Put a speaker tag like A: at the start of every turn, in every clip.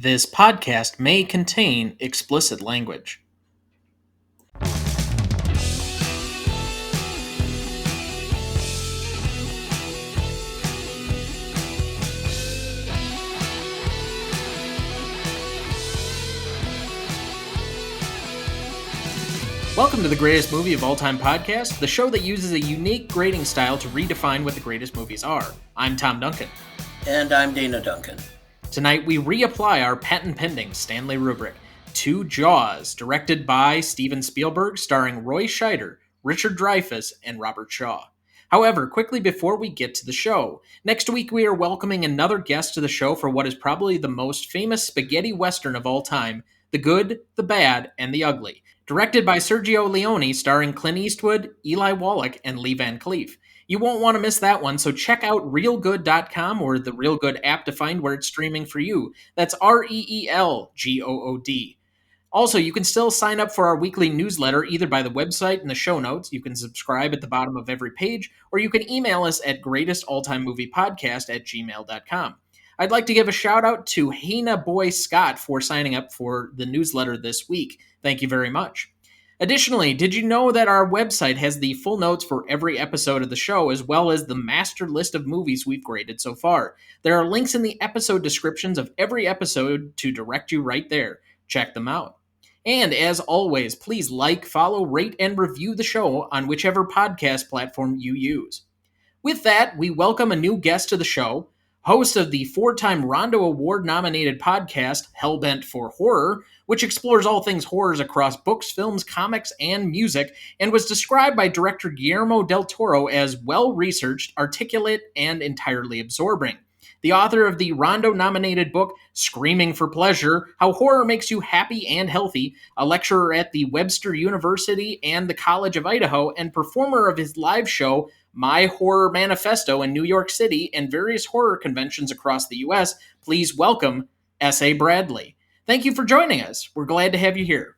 A: This podcast may contain explicit language. Welcome to the Greatest Movie of All Time podcast, the show that uses a unique grading style to redefine what the greatest movies are. I'm Tom Duncan.
B: And I'm Dana Duncan.
A: Tonight we reapply our patent-pending Stanley rubric to Jaws, directed by Steven Spielberg, starring Roy Scheider, Richard Dreyfuss, and Robert Shaw. However, quickly before we get to the show, next week we are welcoming another guest to the show for what is probably the most famous spaghetti western of all time, The Good, the Bad, and the Ugly. Directed by Sergio Leone, starring Clint Eastwood, Eli Wallach, and Lee Van Cleef. You won't want to miss that one, so check out realgood.com or the Real Good app to find where it's streaming for you. That's REELGOOD. Also, you can still sign up for our weekly newsletter either by the website in the show notes. You can subscribe at the bottom of every page, or you can email us at greatestalltimemoviepodcast@gmail.com. I'd like to give a shout out to Hannah Boy Scott for signing up for the newsletter this week. Thank you very much. Additionally, did you know that our website has the full notes for every episode of the show, as well as the master list of movies we've graded so far? There are links in the episode descriptions of every episode to direct you right there. Check them out. And as always, please like, follow, rate, and review the show on whichever podcast platform you use. With that, we welcome a new guest to the show, host of the 4-time Rondo Award-nominated podcast, Hellbent for Horror, which explores all things horrors across books, films, comics, and music, and was described by director Guillermo del Toro as well-researched, articulate, and entirely absorbing. The author of the Rondo-nominated book, Screaming for Pleasure, How Horror Makes You Happy and Healthy, a lecturer at the Webster University and the College of Idaho, and performer of his live show, My Horror Manifesto in New York City and various horror conventions across the U.S., please welcome S.A. Bradley. Thank you for joining us. We're glad to have you here.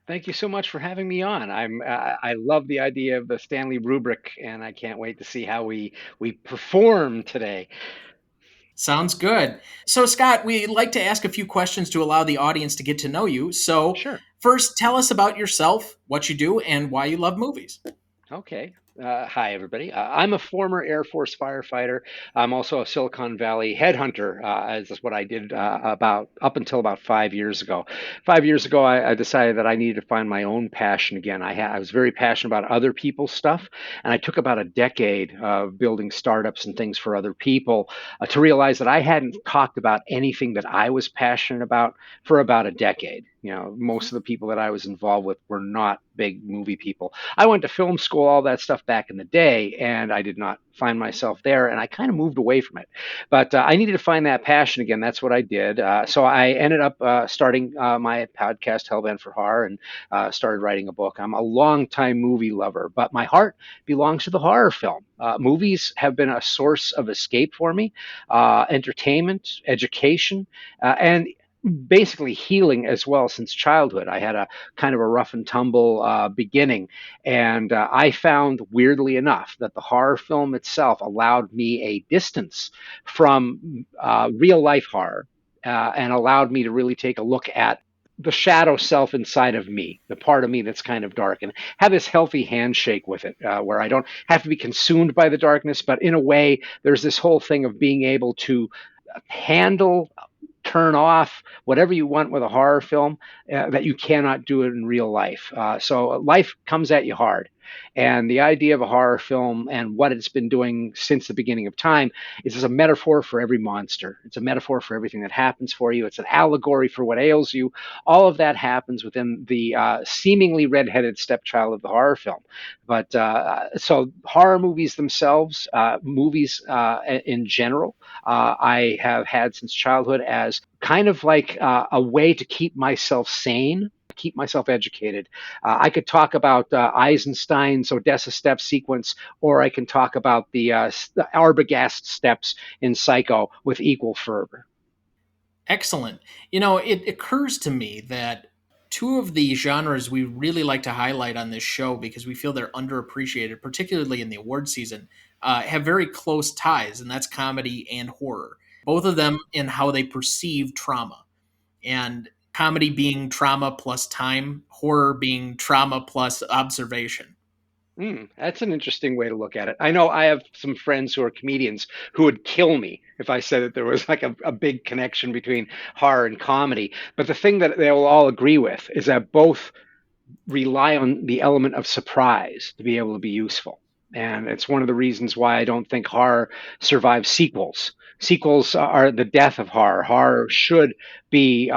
C: Thank you so much for having me on. I love the idea of the Stanley rubric, and I can't wait to see how we perform today.
A: Sounds good. So, Scott, we like to ask a few questions to allow the audience to get to know you. So,
C: Sure.
A: First, tell us about yourself, what you do, and why you love movies.
C: Okay. Hi, everybody. I'm a former Air Force firefighter. I'm also a Silicon Valley headhunter, as is what I did about up until about 5 years ago. 5 years ago, I decided that I needed to find my own passion again. I was very passionate about other people's stuff, and I took about a decade of building startups and things for other people to realize that I hadn't talked about anything that I was passionate about for about a decade. You know, most of the people that I was involved with were not big movie people. I went to film school, all that stuff back in the day, and I did not find myself there, and I kind of moved away from it. But I needed to find that passion again. That's what I did. So I ended up starting my podcast, Hellbent for Horror, and started writing a book. I'm a longtime movie lover, but my heart belongs to the horror film. Movies have been a source of escape for me, entertainment, education, and basically healing as well since childhood. I had a kind of a rough and tumble beginning, and I found, weirdly enough, that the horror film itself allowed me a distance from real life horror and allowed me to really take a look at the shadow self inside of me, the part of me that's kind of dark, and have this healthy handshake with it, where I don't have to be consumed by the darkness, but in a way, there's this whole thing of being able to handle, turn off whatever you want with a horror film that you cannot do it in real life. So life comes at you hard. And the idea of a horror film and what it's been doing since the beginning of time is as a metaphor for every monster. It's a metaphor for everything that happens for you. It's an allegory for what ails you. All of that happens within the seemingly redheaded stepchild of the horror film. But so horror movies themselves, movies in general, I have had since childhood as kind of like a way to keep myself sane, keep myself educated. I could talk about Eisenstein's Odessa step sequence, or I can talk about the Arbogast steps in Psycho with equal fervor.
A: Excellent. You know, it occurs to me that two of the genres we really like to highlight on this show, because we feel they're underappreciated, particularly in the award season, have very close ties, and that's comedy and horror. Both of them in how they perceive trauma. and comedy being trauma plus time, horror being trauma plus observation.
C: That's an interesting way to look at it. I know I have some friends who are comedians who would kill me if I said that there was like a big connection between horror and comedy. But the thing that they will all agree with is that both rely on the element of surprise to be able to be useful. And it's one of the reasons why I don't think horror survives sequels. Sequels are the death of horror. Horror should be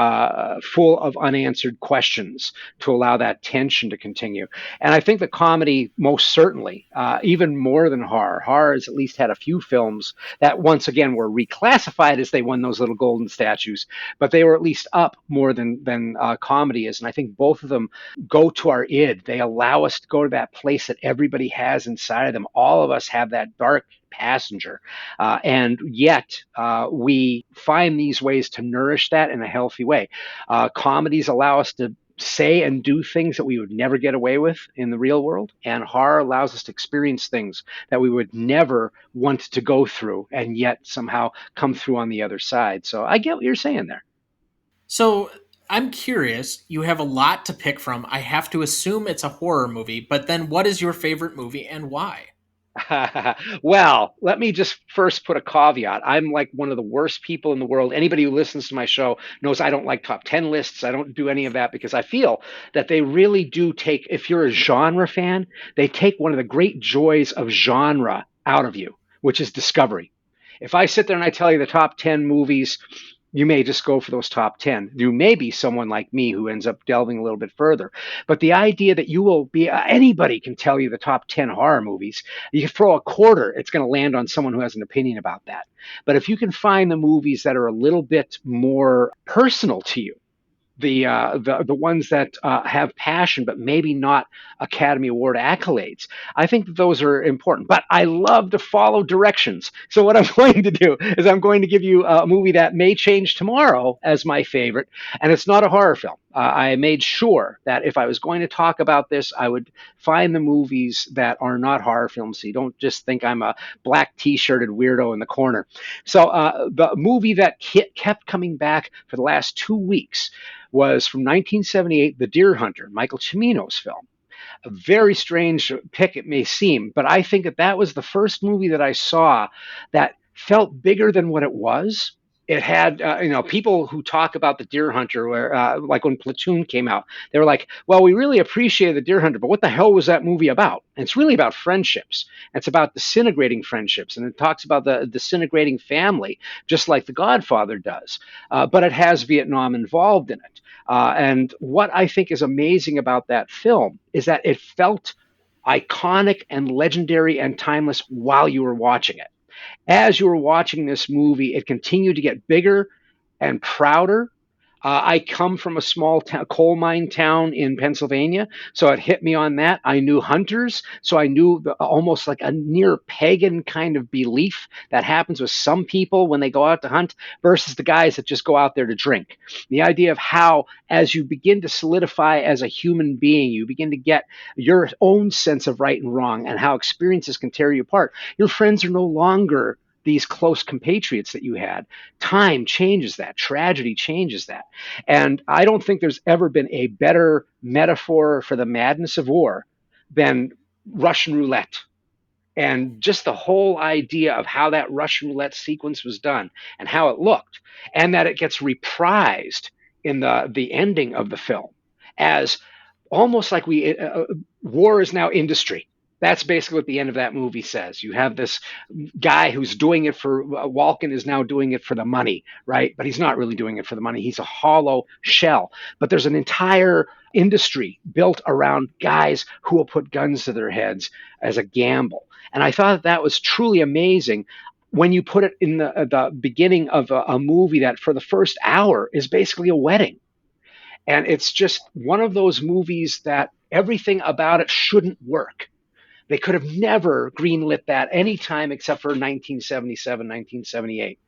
C: full of unanswered questions to allow that tension to continue. And I think that comedy, most certainly, even more than horror, horror has at least had a few films that once again were reclassified as they won those little golden statues, but they were at least up more than comedy is. And I think both of them go to our id. They allow us to go to that place that everybody has inside of them. All of us have that dark passenger. And yet we find these ways to nourish that in a healthy way. Comedies allow us to say and do things that we would never get away with in the real world. And horror allows us to experience things that we would never want to go through and yet somehow come through on the other side. So I get what you're saying there.
A: So I'm curious, you have a lot to pick from. I have to assume it's a horror movie, but then what is your favorite movie and why?
C: Well, let me just first put a caveat. I'm like one of the worst people in the world. Anybody who listens to my show knows I don't like top 10 lists. I don't do any of that because I feel that they really do take, if you're a genre fan, they take one of the great joys of genre out of you, which is discovery. If I sit there and I tell you the top 10 movies, you may just go for those top 10. You may be someone like me who ends up delving a little bit further. But the idea that you will be, anybody can tell you the top 10 horror movies. You throw a quarter, it's going to land on someone who has an opinion about that. But if you can find the movies that are a little bit more personal to you, the ones that have passion, but maybe not Academy Award accolades. I think that those are important. But I love to follow directions. So what I'm going to do is I'm going to give you a movie that may change tomorrow as my favorite, and it's not a horror film. I made sure that if I was going to talk about this, I would find the movies that are not horror films, so you don't just think I'm a black T-shirted weirdo in the corner. So the movie that kept coming back for the last 2 weeks was from 1978, The Deer Hunter, Michael Cimino's film. A very strange pick it may seem, but I think that that was the first movie that I saw that felt bigger than what it was. It had, people who talk about The Deer Hunter, where, like when Platoon came out, they were like, well, we really appreciated The Deer Hunter, but what the hell was that movie about? And it's really about friendships. It's about disintegrating friendships, and it talks about the disintegrating family, just like The Godfather does. But it has Vietnam involved in it. And what I think is amazing about that film is that it felt iconic and legendary and timeless while you were watching it. As you were watching this movie, it continued to get bigger and prouder. I come from a small coal mine town in Pennsylvania, so it hit me on that. I knew hunters, so I knew almost like a near pagan kind of belief that happens with some people when they go out to hunt versus the guys that just go out there to drink. The idea of how, as you begin to solidify as a human being, you begin to get your own sense of right and wrong and how experiences can tear you apart. Your friends are no longer these close compatriots that you had. Time changes that. Tragedy changes that. And I don't think there's ever been a better metaphor for the madness of war than Russian roulette. And just the whole idea of how that Russian roulette sequence was done and how it looked, and that it gets reprised in the ending of the film as almost like war is now industry. That's basically what the end of that movie says. You have this guy who's doing it for, Walken is now doing it for the money, right? But he's not really doing it for the money. He's a hollow shell. But there's an entire industry built around guys who will put guns to their heads as a gamble. And I thought that was truly amazing when you put it in the beginning of a movie that for the first hour is basically a wedding. And it's just one of those movies that everything about it shouldn't work. They could have never greenlit that any time except for 1977, 1978.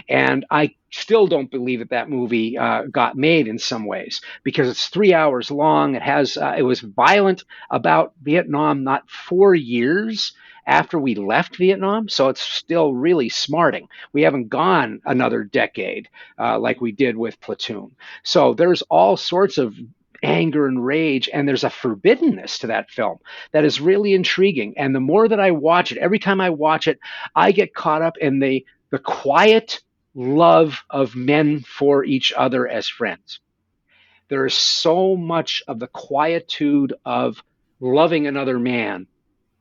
C: And I still don't believe that that movie got made in some ways because it's 3 hours long. It was violent about Vietnam not 4 years after we left Vietnam, so it's still really smarting. We haven't gone another decade like we did with Platoon. So there's all sorts of anger and rage, and there's a forbiddenness to that film that is really intriguing. And the more that I watch it, every time I watch it, I get caught up in the quiet love of men for each other as friends. There is so much of the quietude of loving another man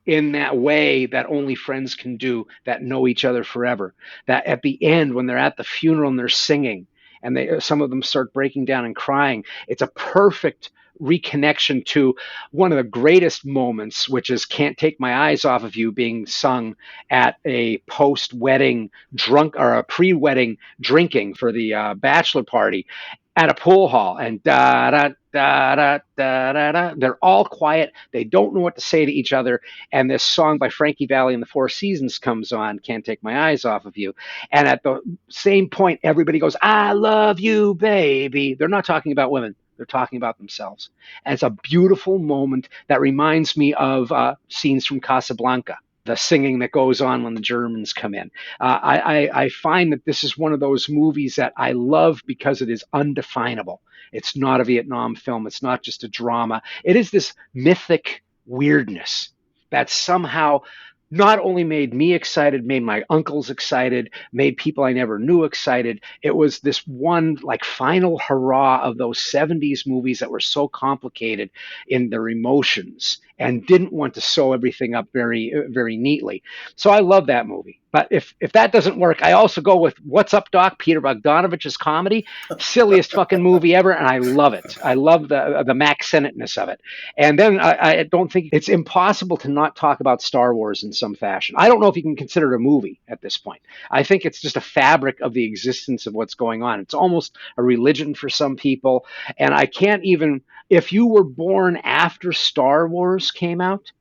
C: in that way that only friends can do that know each other forever. That at the end, when they're at the funeral and they're singing, and some of them start breaking down and crying, it's a perfect reconnection to one of the greatest moments, which is "Can't Take My Eyes Off of You" being sung at a post-wedding drunk or a pre-wedding drinking for the bachelor party at a pool hall, and da da da da da da da. They're all quiet. They don't know what to say to each other. And this song by Frankie Valli and the Four Seasons comes on, "Can't Take My Eyes Off of You." And at the same point, everybody goes, "I love you, baby." They're not talking about women. They're talking about themselves. And it's a beautiful moment that reminds me of scenes from Casablanca, the singing that goes on when the Germans come in. I find that this is one of those movies that I love because it is undefinable. It's not a Vietnam film. It's not just a drama. It is this mythic weirdness that somehow not only made me excited, made my uncles excited, made people I never knew excited. It was this one like final hurrah of those 70s movies that were so complicated in their emotions and didn't want to sew everything up very neatly. So I love that movie. But if that doesn't work, I also go with "What's Up, Doc?" Peter Bogdanovich's comedy, silliest fucking movie ever, and I love it. I love the Mac Sennettness of it. And then I don't think it's impossible to not talk about Star Wars in some fashion. I don't know if you can consider it a movie at this point. I think it's just a fabric of the existence of what's going on. It's almost a religion for some people, and I can't even. If you were born after Star Wars came out,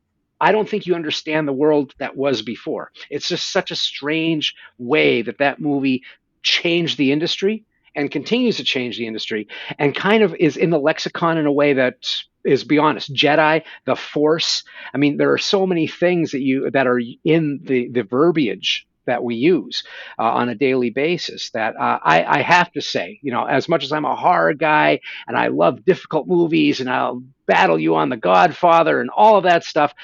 C: I don't think you understand the world that was before. It's just such a strange way that that movie changed the industry and continues to change the industry and kind of is in the lexicon in a way that is, be honest, Jedi, the Force. I mean, there are so many things that are in the verbiage that we use on a daily basis that I have to say, as much as I'm a horror guy and I love difficult movies and I'll battle you on The Godfather and all of that stuff,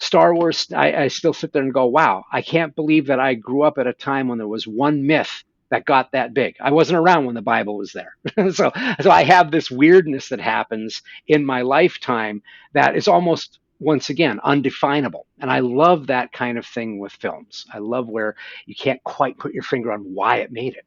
C: Star Wars, I still sit there and go, wow, I can't believe that I grew up at a time when there was one myth that got that big. I wasn't around when the Bible was there. so I have this weirdness that happens in my lifetime that is almost, once again, undefinable. And I love that kind of thing with films. I love where you can't quite put your finger on why it made it.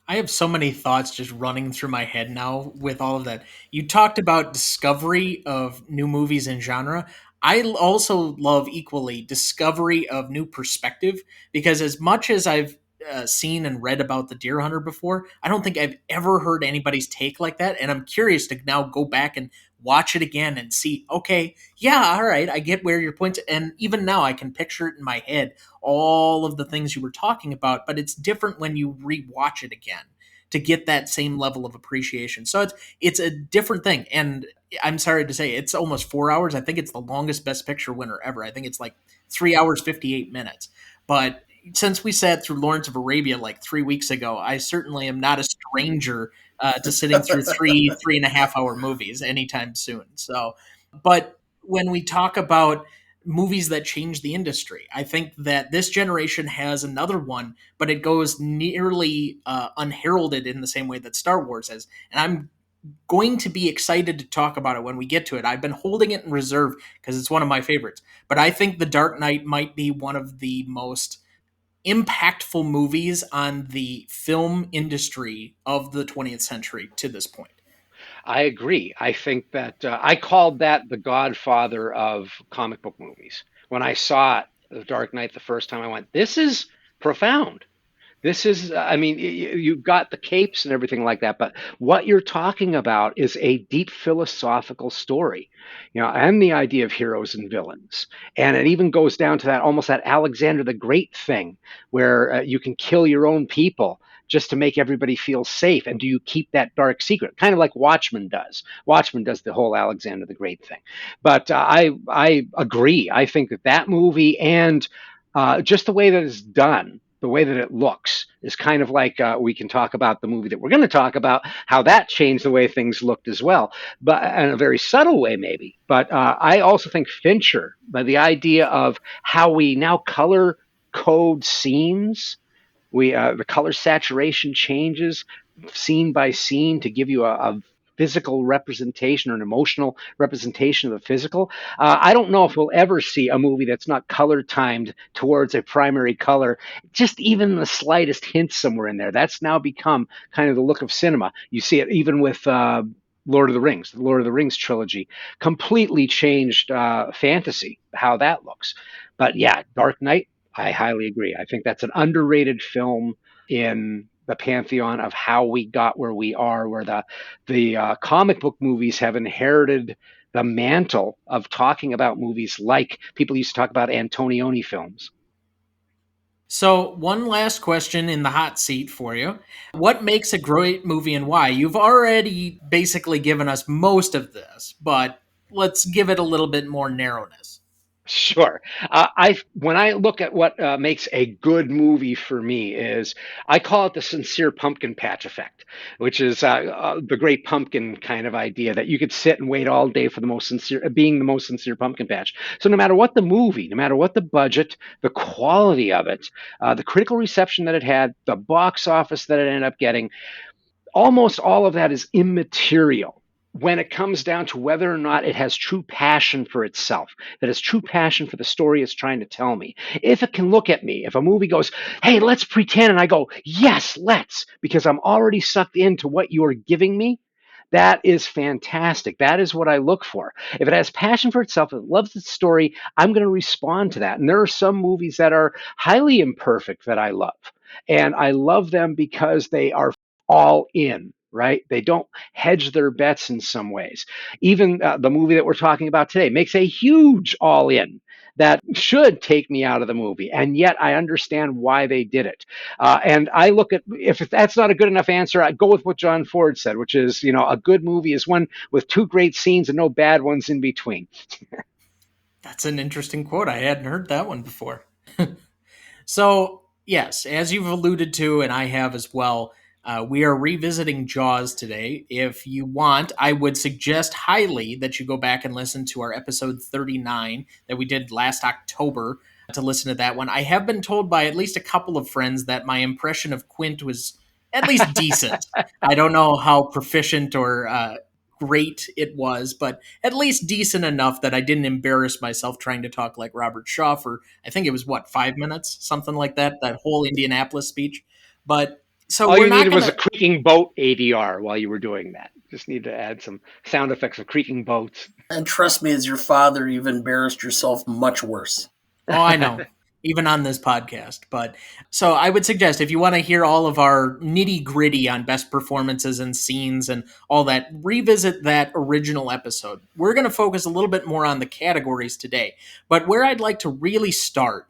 A: I have so many thoughts just running through my head now with all of that. You talked about discovery of new movies and genre. I also love equally discovery of new perspective because as much as I've seen and read about the Deer Hunter before, I don't think I've ever heard anybody's take like that. And I'm curious to now go back and watch it again and see, okay, yeah, all right, I get where your point. And even now I can picture it in my head all of the things you were talking about, but it's different when you rewatch it again to get that same level of appreciation. So it's a different thing. And I'm sorry to say it's almost 4 hours. I think it's the longest Best Picture winner ever. I think it's like 3 hours 58 minutes. But since we sat through Lawrence of Arabia like 3 weeks ago, I certainly am not a stranger to sitting through 3.5 hour movies anytime soon. So, but when we talk about movies that change the industry. I think that this generation has another one, but it goes nearly unheralded in the same way that Star Wars has. And I'm going to be excited to talk about it when we get to it. I've been holding it in reserve because it's one of my favorites. But I think The Dark Knight might be one of the most impactful movies on the film industry of the 20th century to this point.
C: I agree. I think that I called that the godfather of comic book movies. When I saw it, The Dark Knight, the first time, I went, this is profound. This is, I mean, you've got the capes and everything like that, but what you're talking about is a deep philosophical story, and the idea of heroes and villains. And it even goes down to that almost that Alexander the Great thing, where you can kill your own people just to make everybody feel safe. And do you keep that dark secret? Kind of like Watchmen does. Watchmen does the whole Alexander the Great thing. But I agree. I think that movie and just the way that it's done, the way that it looks is kind of like we can talk about the movie that we're going to talk about, how that changed the way things looked as well, but in a very subtle way, maybe. But I also think Fincher, by the idea of how we now color code scenes, the color saturation changes scene by scene to give you a physical representation or an emotional representation of the physical. I don't know if we'll ever see a movie that's not color timed towards a primary color, just even the slightest hint somewhere in there. That's now become kind of the look of cinema. You see it even with Lord of the Rings. The Lord of the Rings trilogy completely changed fantasy, how that looks. But yeah, Dark Knight, I highly agree. I think that's an underrated film in the pantheon of how we got where we are, where the comic book movies have inherited the mantle of talking about movies like people used to talk about Antonioni films.
A: So, one last question in the hot seat for you. What makes a great movie and why? You've already basically given us most of this, but let's give it a little bit more narrowness.
C: Sure. I when I look at what makes a good movie for me is I call it the sincere pumpkin patch effect, which is the great pumpkin kind of idea that you could sit and wait all day for the most sincere, being the most sincere pumpkin patch. So no matter what the movie, no matter what the budget, the quality of it, the critical reception that it had, the box office that it ended up getting, almost all of that is immaterial when it comes down to whether or not it has true passion for itself, that has true passion for the story it's trying to tell me. If it can look at me, if a movie goes, hey, let's pretend, and I go, yes, let's, because I'm already sucked into what you're giving me, that is fantastic. That is what I look for. If it has passion for itself, if it loves its story, I'm going to respond to that. And there are some movies that are highly imperfect that I love. And I love them because they are all in, right? They don't hedge their bets in some ways. Even the movie that we're talking about today makes a huge all in that should take me out of the movie. And yet I understand why they did it. And I look at, if that's not a good enough answer, I go with what John Ford said, which is, a good movie is one with two great scenes and no bad ones in between.
A: That's an interesting quote. I hadn't heard that one before. So, yes, as you've alluded to, and I have as well, we are revisiting Jaws today. If you want, I would suggest highly that you go back and listen to our episode 39 that we did last October to listen to that one. I have been told by at least a couple of friends that my impression of Quint was at least decent. I don't know how proficient or great it was, but at least decent enough that I didn't embarrass myself trying to talk like Robert Shaw for, I think it was what, 5 minutes, something like that, that whole Indianapolis speech. But so
C: All
A: we're
C: you
A: not
C: needed
A: going
C: was a
A: to,
C: creaking boat ADR while you were doing that. Just need to add some sound effects of creaking boats.
B: And trust me, as your father, you've embarrassed yourself much worse.
A: oh, I know, even on this podcast. But so I would suggest if you want to hear all of our nitty gritty on best performances and scenes and all that, revisit that original episode. We're going to focus a little bit more on the categories today. But where I'd like to really start,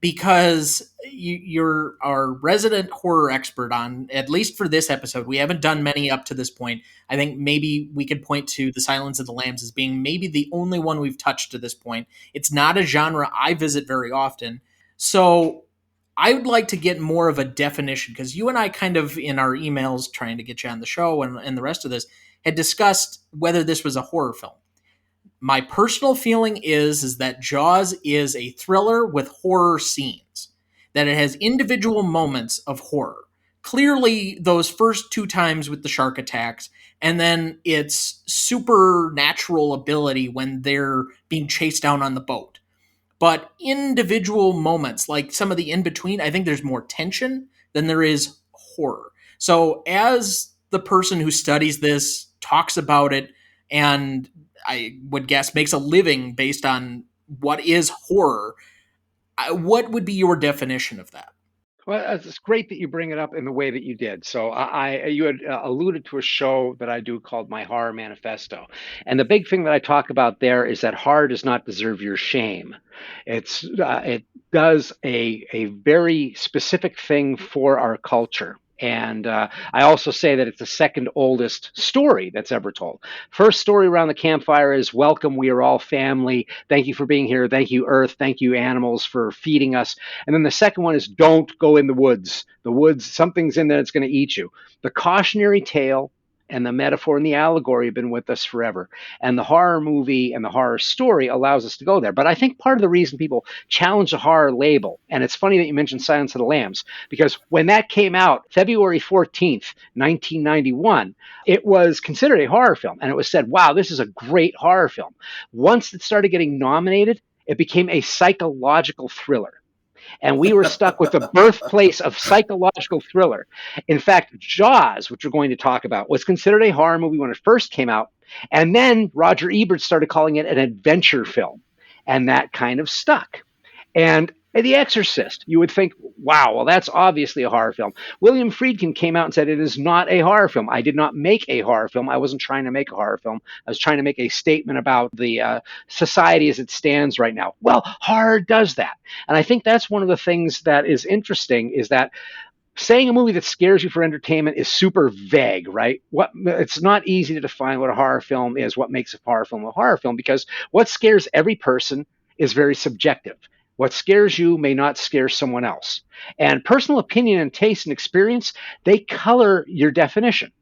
A: because you're our resident horror expert on, at least for this episode. We haven't done many up to this point. I think maybe we could point to The Silence of the Lambs as being maybe the only one we've touched to this point. It's not a genre I visit very often. So I would like to get more of a definition, because you and I kind of, in our emails trying to get you on the show and the rest of this, had discussed whether this was a horror film. My personal feeling is that Jaws is a thriller with horror scenes, that it has individual moments of horror. Clearly, those first two times with the shark attacks, and then its supernatural ability when they're being chased down on the boat. But individual moments, like some of the in between, I think there's more tension than there is horror. So, as the person who studies this, talks about it, and I would guess makes a living based on what is horror, what would be your definition of that?
C: Well, it's great that you bring it up in the way that you did. So, you had alluded to a show that I do called My Horror Manifesto, and the big thing that I talk about there is that horror does not deserve your shame. It does a very specific thing for our culture. And I also say that it's the second oldest story that's ever told. First story around the campfire is welcome, we are all family. Thank you for being here. Thank you, Earth. Thank you, animals, for feeding us. And then the second one is don't go in the woods. The woods, something's in there that's going to eat you. The cautionary tale and the metaphor and the allegory have been with us forever. And the horror movie and the horror story allows us to go there. But I think part of the reason people challenge the horror label, and it's funny that you mentioned Silence of the Lambs, because when that came out, February 14th, 1991, it was considered a horror film. And it was said, wow, this is a great horror film. Once it started getting nominated, it became a psychological thriller. And we were stuck with the birthplace of psychological thriller. In fact, Jaws, which we're going to talk about, was considered a horror movie when it first came out. And then Roger Ebert started calling it an adventure film. And that kind of stuck. And The Exorcist, you would think, wow, well, that's obviously a horror film. William Friedkin came out and said it is not a horror film. I did not make a horror film. I wasn't trying to make a horror film. I was trying to make a statement about the society as it stands right now. Well, horror does that. And I think that's one of the things that is interesting is that saying a movie that scares you for entertainment is super vague, right? It's not easy to define what a horror film is, what makes a horror film, because what scares every person is very subjective. What scares you may not scare someone else. And personal opinion and taste and experience, they color your definition.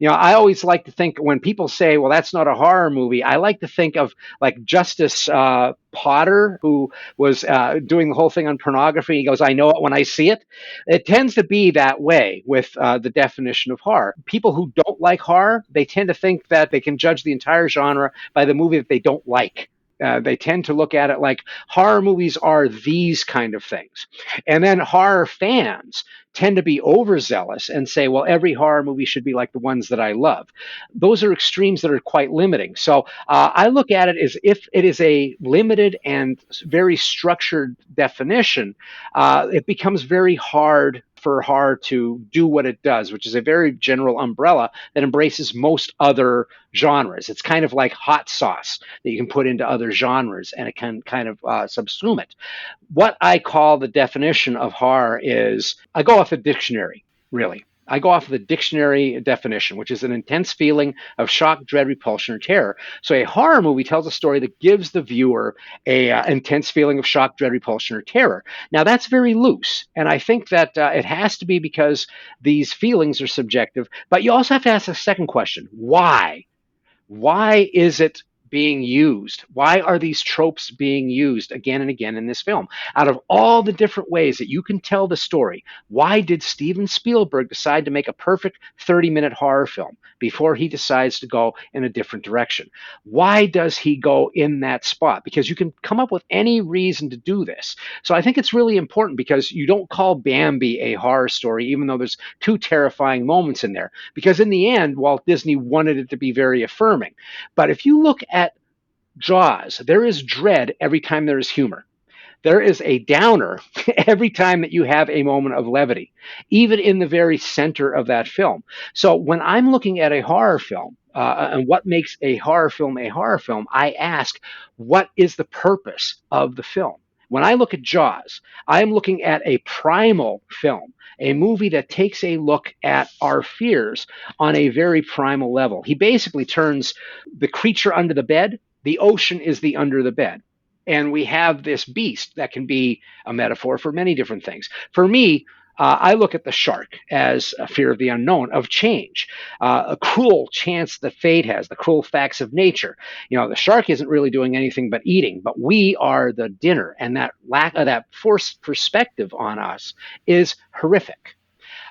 C: I always like to think when people say, well, that's not a horror movie, I like to think of like Justice Potter, who was doing the whole thing on pornography. He goes, I know it when I see it. It tends to be that way with the definition of horror. People who don't like horror, they tend to think that they can judge the entire genre by the movie that they don't like. They tend to look at it like horror movies are these kind of things. And then horror fans tend to be overzealous and say, well, every horror movie should be like the ones that I love. Those are extremes that are quite limiting. So I look at it as if it is a limited and very structured definition, it becomes very hard for horror to do what it does, which is a very general umbrella that embraces most other genres. It's kind of like hot sauce that you can put into other genres and it can kind of subsume it. What I call the definition of horror is, I go off the dictionary, really. I go off of the dictionary definition, which is an intense feeling of shock, dread, repulsion, or terror. So a horror movie tells a story that gives the viewer a intense feeling of shock, dread, repulsion, or terror. Now, that's very loose, and I think that it has to be because these feelings are subjective, but you also have to ask a second question. Why? Why is it being used? Why are these tropes being used again and again in this film? Out of all the different ways that you can tell the story, why did Steven Spielberg decide to make a perfect 30-minute horror film before he decides to go in a different direction? Why does he go in that spot? Because you can come up with any reason to do this. So I think it's really important because you don't call Bambi a horror story, even though there's two terrifying moments in there. Because in the end, Walt Disney wanted it to be very affirming. But if you look at Jaws, there is dread every time there is humor. There is a downer every time that you have a moment of levity, even in the very center of that film. So when I'm looking at a horror film, and what makes a horror film, I ask, what is the purpose of the film? When I look at Jaws, I am looking at a primal film, a movie that takes a look at our fears on a very primal level. He basically turns the creature under the bed. The ocean is the under the bed. And we have this beast that can be a metaphor for many different things. For me, I look at the shark as a fear of the unknown, of change, a cruel chance that fate has, the cruel facts of nature. The shark isn't really doing anything but eating, but we are the dinner, and that lack of that forced perspective on us is horrific.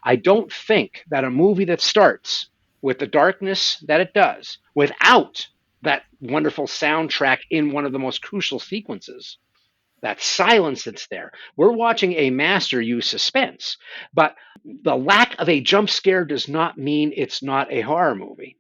C: I don't think that a movie that starts with the darkness that it does, without that wonderful soundtrack in one of the most crucial sequences, that silence that's there. We're watching a master use suspense, but the lack of a jump scare does not mean it's not a horror movie.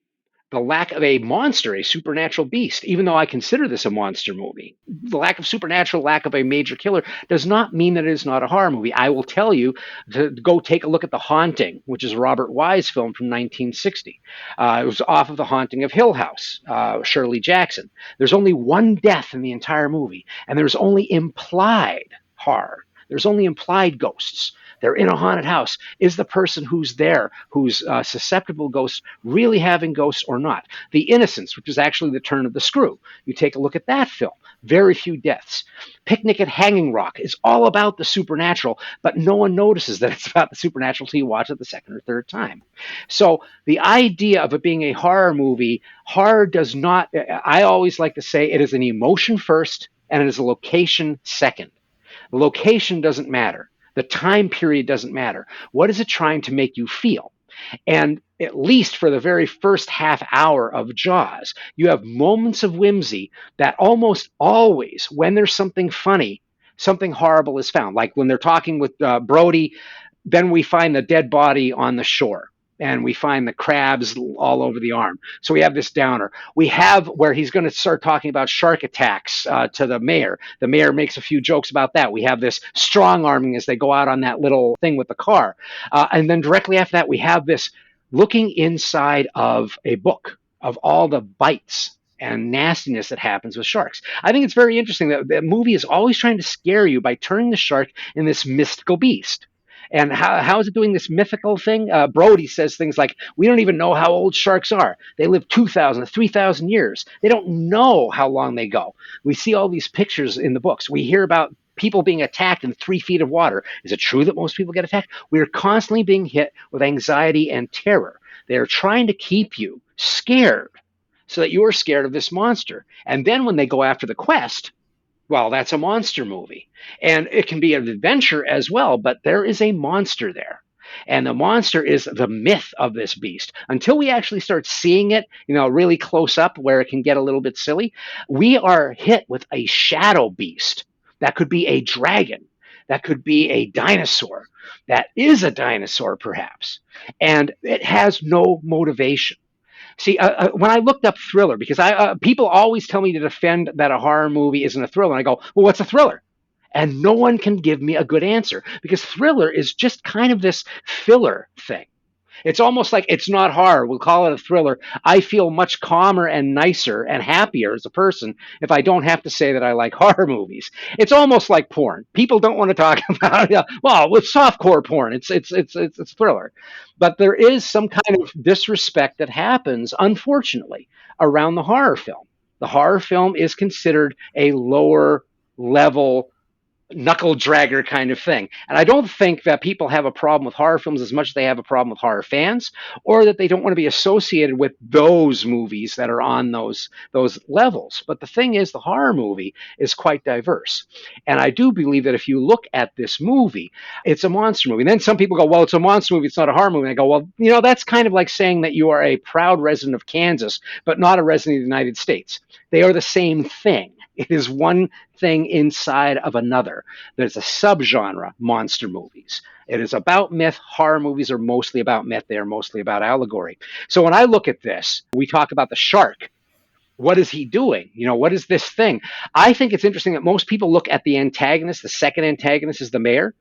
C: The lack of a monster, a supernatural beast, even though I consider this a monster movie, the lack of supernatural, lack of a major killer does not mean that it is not a horror movie. I will tell you to go take a look at The Haunting, which is a Robert Wise film from 1960. It was off of The Haunting of Hill House, Shirley Jackson. There's only one death in the entire movie, and there's only implied horror. There's only implied ghosts. They're in a haunted house. Is the person who's there, who's susceptible to ghosts, really having ghosts or not? The Innocents, which is actually the turn of the screw. You take a look at that film. Very few deaths. Picnic at Hanging Rock is all about the supernatural, but no one notices that it's about the supernatural until you watch it the second or third time. So the idea of it being a horror movie, horror does not, I always like to say it is an emotion first and it is a location second. The location doesn't matter. The time period doesn't matter. What is it trying to make you feel? And at least for the very first half hour of Jaws, you have moments of whimsy that almost always, when there's something funny, something horrible is found. Like when they're talking with Brody, then we find the dead body on the shore. And we find the crabs all over the arm. So we have this downer. We have where he's going to start talking about shark attacks to the mayor. The mayor makes a few jokes about that. We have this strong arming as they go out on that little thing with the car. And then directly after that, we have this looking inside of a book of all the bites and nastiness that happens with sharks. I think it's very interesting that the movie is always trying to scare you by turning the shark into this mystical beast. And how is it doing this mythical thing? Brody says things like, we don't even know how old sharks are. They live 2,000 to 3,000 years. They don't know how long they go. We see all these pictures in the books. We hear about people being attacked in 3 feet of water. Is it true that most people get attacked? We are constantly being hit with anxiety and terror. They are trying to keep you scared so that you are scared of this monster. And then when they go after the quest, well, that's a monster movie. And it can be an adventure as well, but there is a monster there. And the monster is the myth of this beast. Until we actually start seeing it, really close up where it can get a little bit silly, we are hit with a shadow beast. That could be a dragon. That could be a dinosaur. That is a dinosaur, perhaps. And it has no motivation. See, when I looked up thriller, because people always tell me to defend that a horror movie isn't a thriller, and I go, well, what's a thriller? And no one can give me a good answer, because thriller is just kind of this filler thing. It's almost like it's not horror. We'll call it a thriller. I feel much calmer and nicer and happier as a person if I don't have to say that I like horror movies. It's almost like porn. People don't want to talk about well, with softcore porn, it's thriller. But there is some kind of disrespect that happens, unfortunately, around the horror film. The horror film is considered a lower level knuckle dragger kind of thing. And I don't think that people have a problem with horror films as much as they have a problem with horror fans, or that they don't want to be associated with those movies that are on those levels. But the thing is, the horror movie is quite diverse. And I do believe that if you look at this movie, it's a monster movie. And then some people go, well, it's a monster movie, it's not a horror movie. And I go, well, that's kind of like saying that you are a proud resident of Kansas, but not a resident of the United States. They are the same thing. It is one thing inside of another. There's a subgenre, monster movies. It is about myth. Horror movies are mostly about myth. They are mostly about allegory. So when I look at this, we talk about the shark. What is he doing? What is this thing? I think it's interesting that most people look at the antagonist. The second antagonist is the mayor.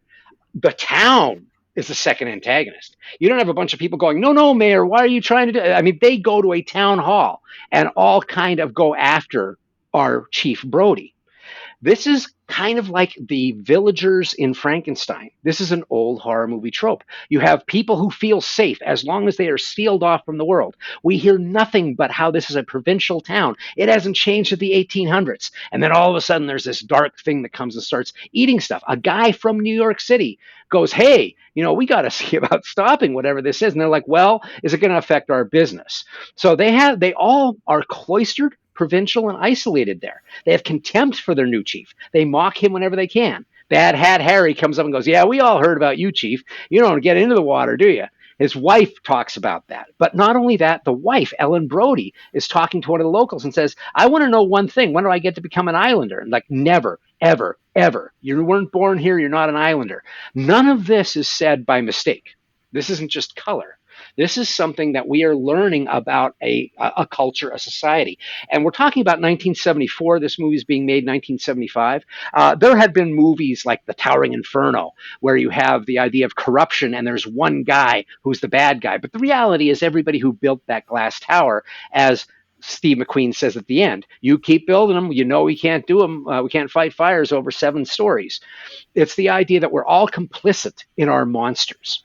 C: The town is the second antagonist. You don't have a bunch of people going, no, mayor, why are you trying to do it? I mean, they go to a town hall and all kind of go after our Chief Brody. This is kind of like the villagers in Frankenstein. This is an old horror movie trope. You have people who feel safe as long as they are sealed off from the world. We hear nothing but how this is a provincial town. It hasn't changed at the 1800s. And then all of a sudden there's this dark thing that comes and starts eating stuff. A guy from New York City goes, hey, we got to see about stopping whatever this is. And they're like, well, is it going to affect our business? So they all are cloistered, provincial, and isolated there. They have contempt for their new chief. They mock him whenever they can. Bad Hat Harry comes up and goes, yeah, we all heard about you, chief. You don't get into the water, do you? His wife talks about that. But not only that, the wife, Ellen Brody, is talking to one of the locals and says, I want to know one thing. When do I get to become an islander? And like, never, ever, ever. You weren't born here. You're not an islander. None of this is said by mistake. This isn't just color. This is something that we are learning about a culture, a society. And we're talking about 1974. This movie is being made 1975. There had been movies like The Towering Inferno, where you have the idea of corruption and there's one guy who's the bad guy. But the reality is everybody who built that glass tower, as Steve McQueen says at the end, you keep building them, we can't do them. We can't fight fires over 7 stories. It's the idea that we're all complicit in our monsters.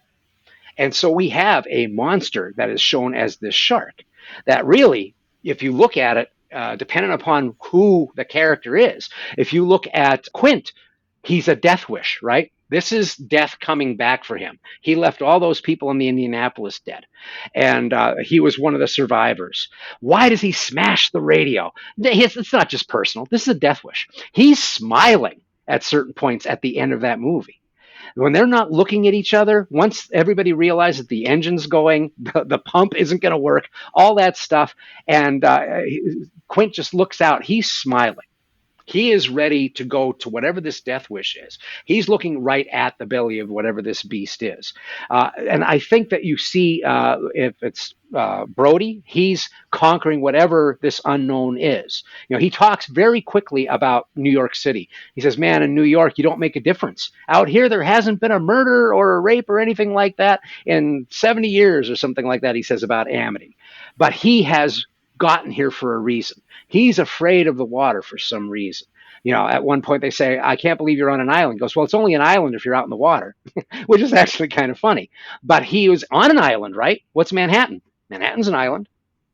C: And so we have a monster that is shown as this shark that really, if you look at it, depending upon who the character is, if you look at Quint, he's a death wish, right? This is death coming back for him. He left all those people in the Indianapolis dead, and he was one of the survivors. Why does he smash the radio? It's not just personal. This is a death wish. He's smiling at certain points at the end of that movie. When they're not looking at each other, once everybody realizes the engine's going, the pump isn't going to work, all that stuff, and Quint just looks out. He's smiling. He is ready to go to whatever this death wish is. He's looking right at the belly of whatever this beast is. And I think that you see, if it's Brody, he's conquering whatever this unknown is. He talks very quickly about New York City. He says, man, in New York, you don't make a difference. Out here, there hasn't been a murder or a rape or anything like that in 70 years or something like that, he says about Amity. But he has gotten here for a reason. He's afraid of the water for some reason. At one point they say, I can't believe you're on an island. He goes, well, it's only an island if you're out in the water, which is actually kind of funny. But he was on an island, right? What's Manhattan? Manhattan's an island.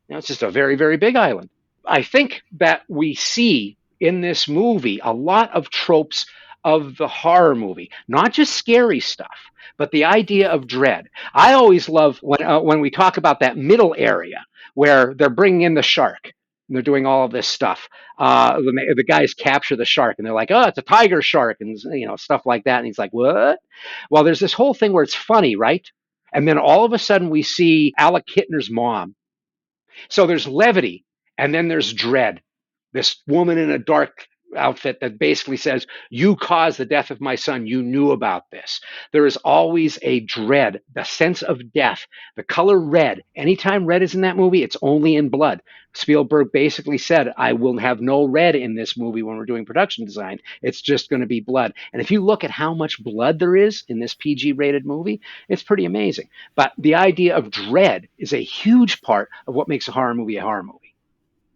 C: It's just a very, very big island. I think that we see in this movie a lot of tropes of the horror movie, not just scary stuff, but the idea of dread. I always love when we talk about that middle area where they're bringing in the shark and they're doing all of this stuff. The guys capture the shark and they're like, oh, it's a tiger shark and stuff like that. And he's like, what? Well, there's this whole thing where it's funny, right? And then all of a sudden we see Alec Hittner's mom. So there's levity and then there's dread. This woman in a dark outfit that basically says, you caused the death of my son. You knew about this. There is always a dread, the sense of death, the color red. Anytime red is in that movie, it's only in blood. Spielberg basically said, I will have no red in this movie when we're doing production design. It's just going to be blood. And if you look at how much blood there is in this PG-rated movie, it's pretty amazing. But the idea of dread is a huge part of what makes a horror movie a horror movie.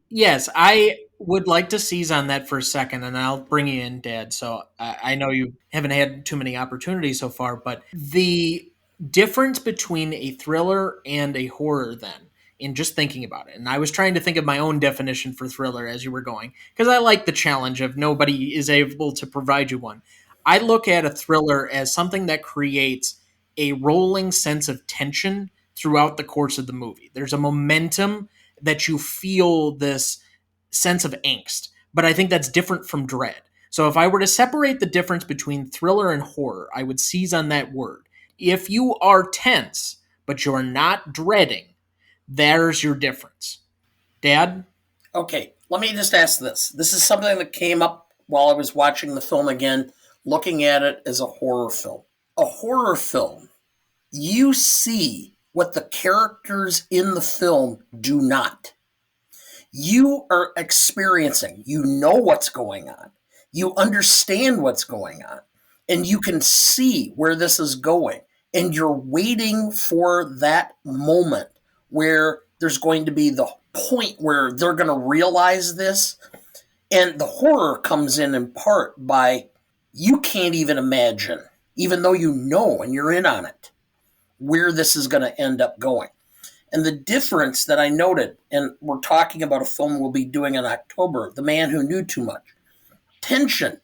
A: Yes, I would like to seize on that for a second, and I'll bring you in, Dad. So I know you haven't had too many opportunities so far, but the difference between a thriller and a horror then, in just thinking about it, and I was trying to think of my own definition for thriller as you were going, because I like the challenge of nobody is able to provide you one. I look at a thriller as something that creates a rolling sense of tension throughout the course of the movie. There's a momentum that you feel this sense of angst. But I think that's different from dread. So if I were to separate the difference between thriller and horror, I would seize on that word. If you are tense, but you're not dreading, there's your difference. Dad?
B: Okay, let me just ask this. This is something that came up while I was watching the film again, looking at it as a horror film. A horror film, you see what the characters in the film do not. You are experiencing, you know what's going on. You understand what's going on. And you can see where this is going. And you're waiting for that moment where there's going to be the point where they're going to realize this. And the horror comes in part by you can't even imagine, even though you know and you're in on it, where this is going to end up going. And the difference that I noted, and we're talking about a film we'll be doing in October, The Man Who Knew Too Much. Tension.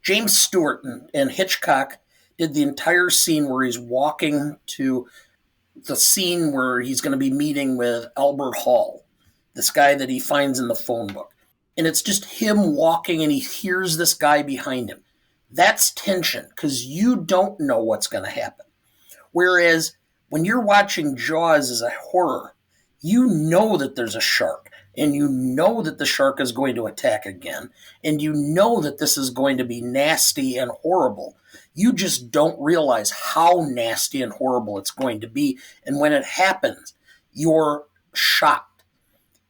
B: James Stewart and Hitchcock did the entire scene where he's walking to the scene where he's going to be meeting with Albert Hall, this guy that he finds in the phone book. And it's just him walking and he hears this guy behind him. That's tension because you don't know what's going to happen. Whereas when you're watching Jaws as a horror, you know that there's a shark and you know that the shark is going to attack again and you know that this is going to be nasty and horrible. You just don't realize how nasty and horrible it's going to be. And when it happens, you're shocked.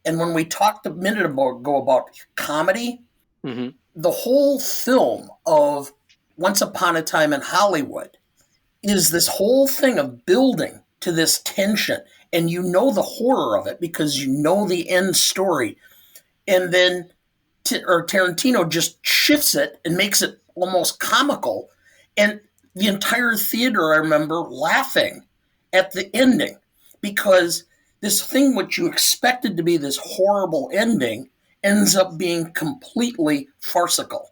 B: And when we talked a minute ago about comedy,
C: Mm-hmm.
B: the whole film of Once Upon a Time in Hollywood is this whole thing of building to this tension. And you know the horror of it because you know the end story. And then Tarantino just shifts it and makes it almost comical. And the entire theater, I remember, laughing at the ending because this thing which you expected to be this horrible ending ends up being completely farcical.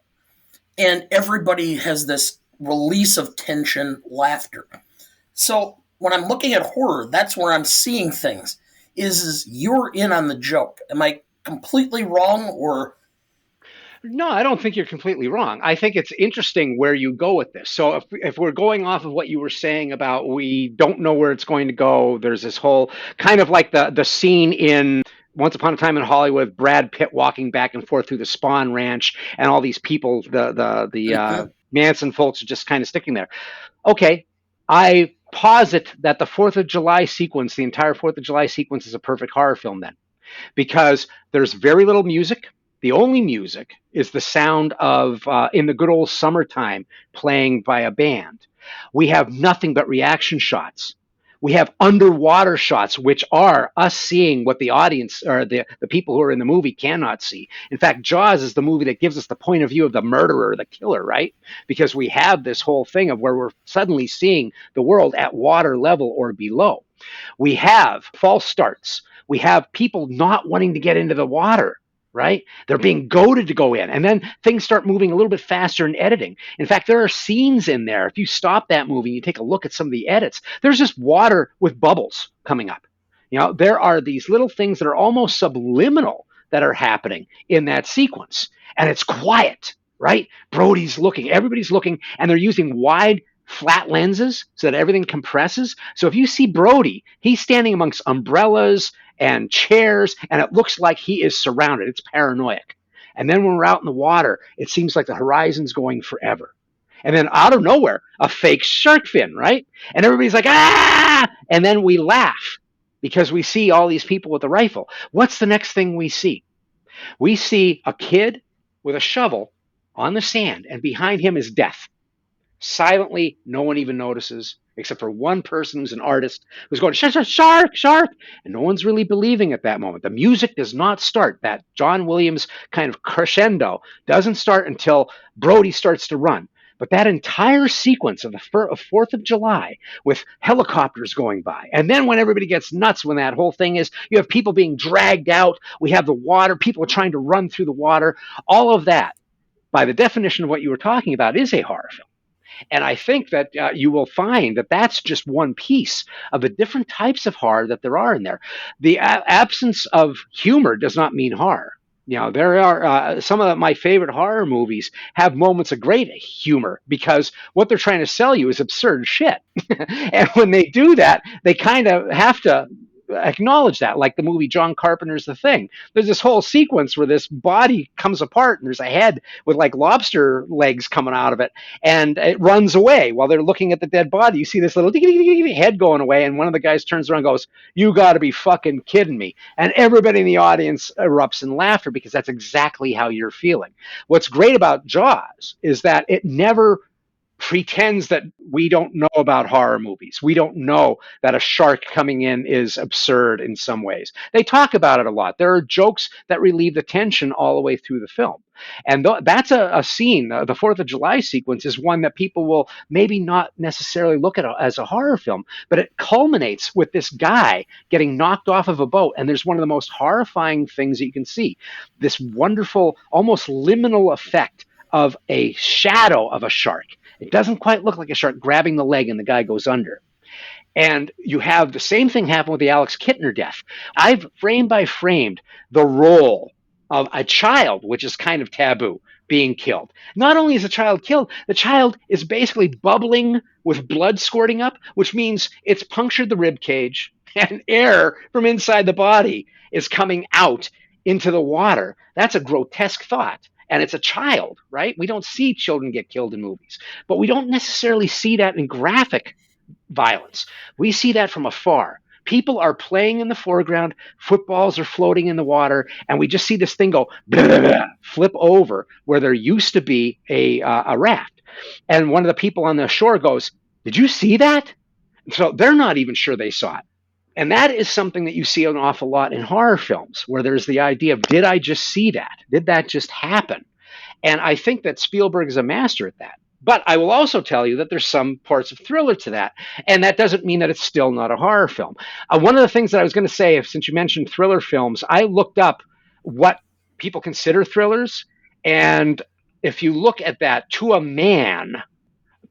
B: And everybody has this release of tension, laughter. So when I'm looking at horror, that's where I'm seeing things. Is you're in on the joke. Am I completely wrong or?
C: No, I don't think you're completely wrong. I think it's interesting where you go with this. So if we're going off of what you were saying about we don't know where it's going to go, there's this whole kind of like the scene in Once Upon a Time in Hollywood, Brad Pitt walking back and forth through the Spawn Ranch, and all these people, the Manson folks, are just kind of sticking there. Okay, I posit that the Fourth of July sequence, the entire Fourth of July sequence, is a perfect horror film then, because there's very little music. The only music is the sound of In the Good Old Summertime playing by a band. We have nothing but reaction shots. We have underwater shots, which are us seeing what the audience or the people who are in the movie cannot see. In fact, Jaws is the movie that gives us the point of view of the murderer, the killer, right? Because we have this whole thing of where we're suddenly seeing the world at water level or below. We have false starts. We have people not wanting to get into the water, right? They're being goaded to go in. And then things start moving a little bit faster in editing. In fact, there are scenes in there. If you stop that movie and you take a look at some of the edits, there's just water with bubbles coming up. You know, there are these little things that are almost subliminal that are happening in that sequence. And it's quiet, right? Brody's looking, everybody's looking, and they're using wide flat lenses so that everything compresses. So if you see Brody, he's standing amongst umbrellas and chairs, and it looks like he is surrounded. It's paranoid. And then when we're out in the water, it seems like the horizon's going forever. And then out of nowhere, a fake shark fin, right? And everybody's like, ah! And then we laugh because we see all these people with a rifle. What's the next thing we see? We see a kid with a shovel on the sand, and behind him is death. Silently, no one even notices, except for one person who's an artist who's going, shark, shark, and no one's really believing at that moment. The music does not start. That John Williams kind of crescendo doesn't start until Brody starts to run. But that entire sequence of the 4th of July with helicopters going by, and then when everybody gets nuts, when that whole thing is, you have people being dragged out, we have the water, people are trying to run through the water, all of that, by the definition of what you were talking about, is a horror film. And I think that you will find that that's just one piece of the different types of horror that there are in there. The absence of humor does not mean horror. You know, there are some of my favorite horror movies have moments of great humor because what they're trying to sell you is absurd shit. And when they do that, they kind of have to acknowledge that, like the movie John Carpenter's The Thing. There's this whole sequence where this body comes apart and there's a head with like lobster legs coming out of it, and it runs away while they're looking at the dead body. You see this little head going away, and one of the guys turns around and goes, "You got to be fucking kidding me." And everybody in the audience erupts in laughter because that's exactly how you're feeling. What's great about Jaws is that it never pretends that we don't know about horror movies. We don't know that a shark coming in is absurd in some ways. They talk about it a lot. There are jokes that relieve the tension all the way through the film. And that's a scene, the 4th of July sequence is one that people will maybe not necessarily look at as a horror film, but it culminates with this guy getting knocked off of a boat. And there's one of the most horrifying things that you can see, this wonderful, almost liminal effect of a shadow of a shark. It doesn't quite look like a shark grabbing the leg and the guy goes under. And you have the same thing happen with the Alex Kittner death. I've frame by framed the role of a child, which is kind of taboo, being killed. Not only is the child killed, the child is basically bubbling with blood squirting up, which means it's punctured the rib cage and air from inside the body is coming out into the water. That's a grotesque thought. and it's a child, right? We don't see children get killed in movies, but we don't necessarily see that in graphic violence. We see that from afar. People are playing in the foreground, footballs are floating in the water, and we just see this thing go blah, blah, blah, flip over where there used to be a raft. And one of the people on the shore goes, "Did you see that?" So they're not even sure they saw it. And that is something that you see an awful lot in horror films, where there's the idea of, did I just see that? Did that just happen? And I think that Spielberg is a master at that. But I will also tell you that there's some parts of thriller to that. And that doesn't mean that it's still not a horror film. One of the things that I was going to say, since you mentioned thriller films, I looked up what people consider thrillers. And if you look at that, to a man,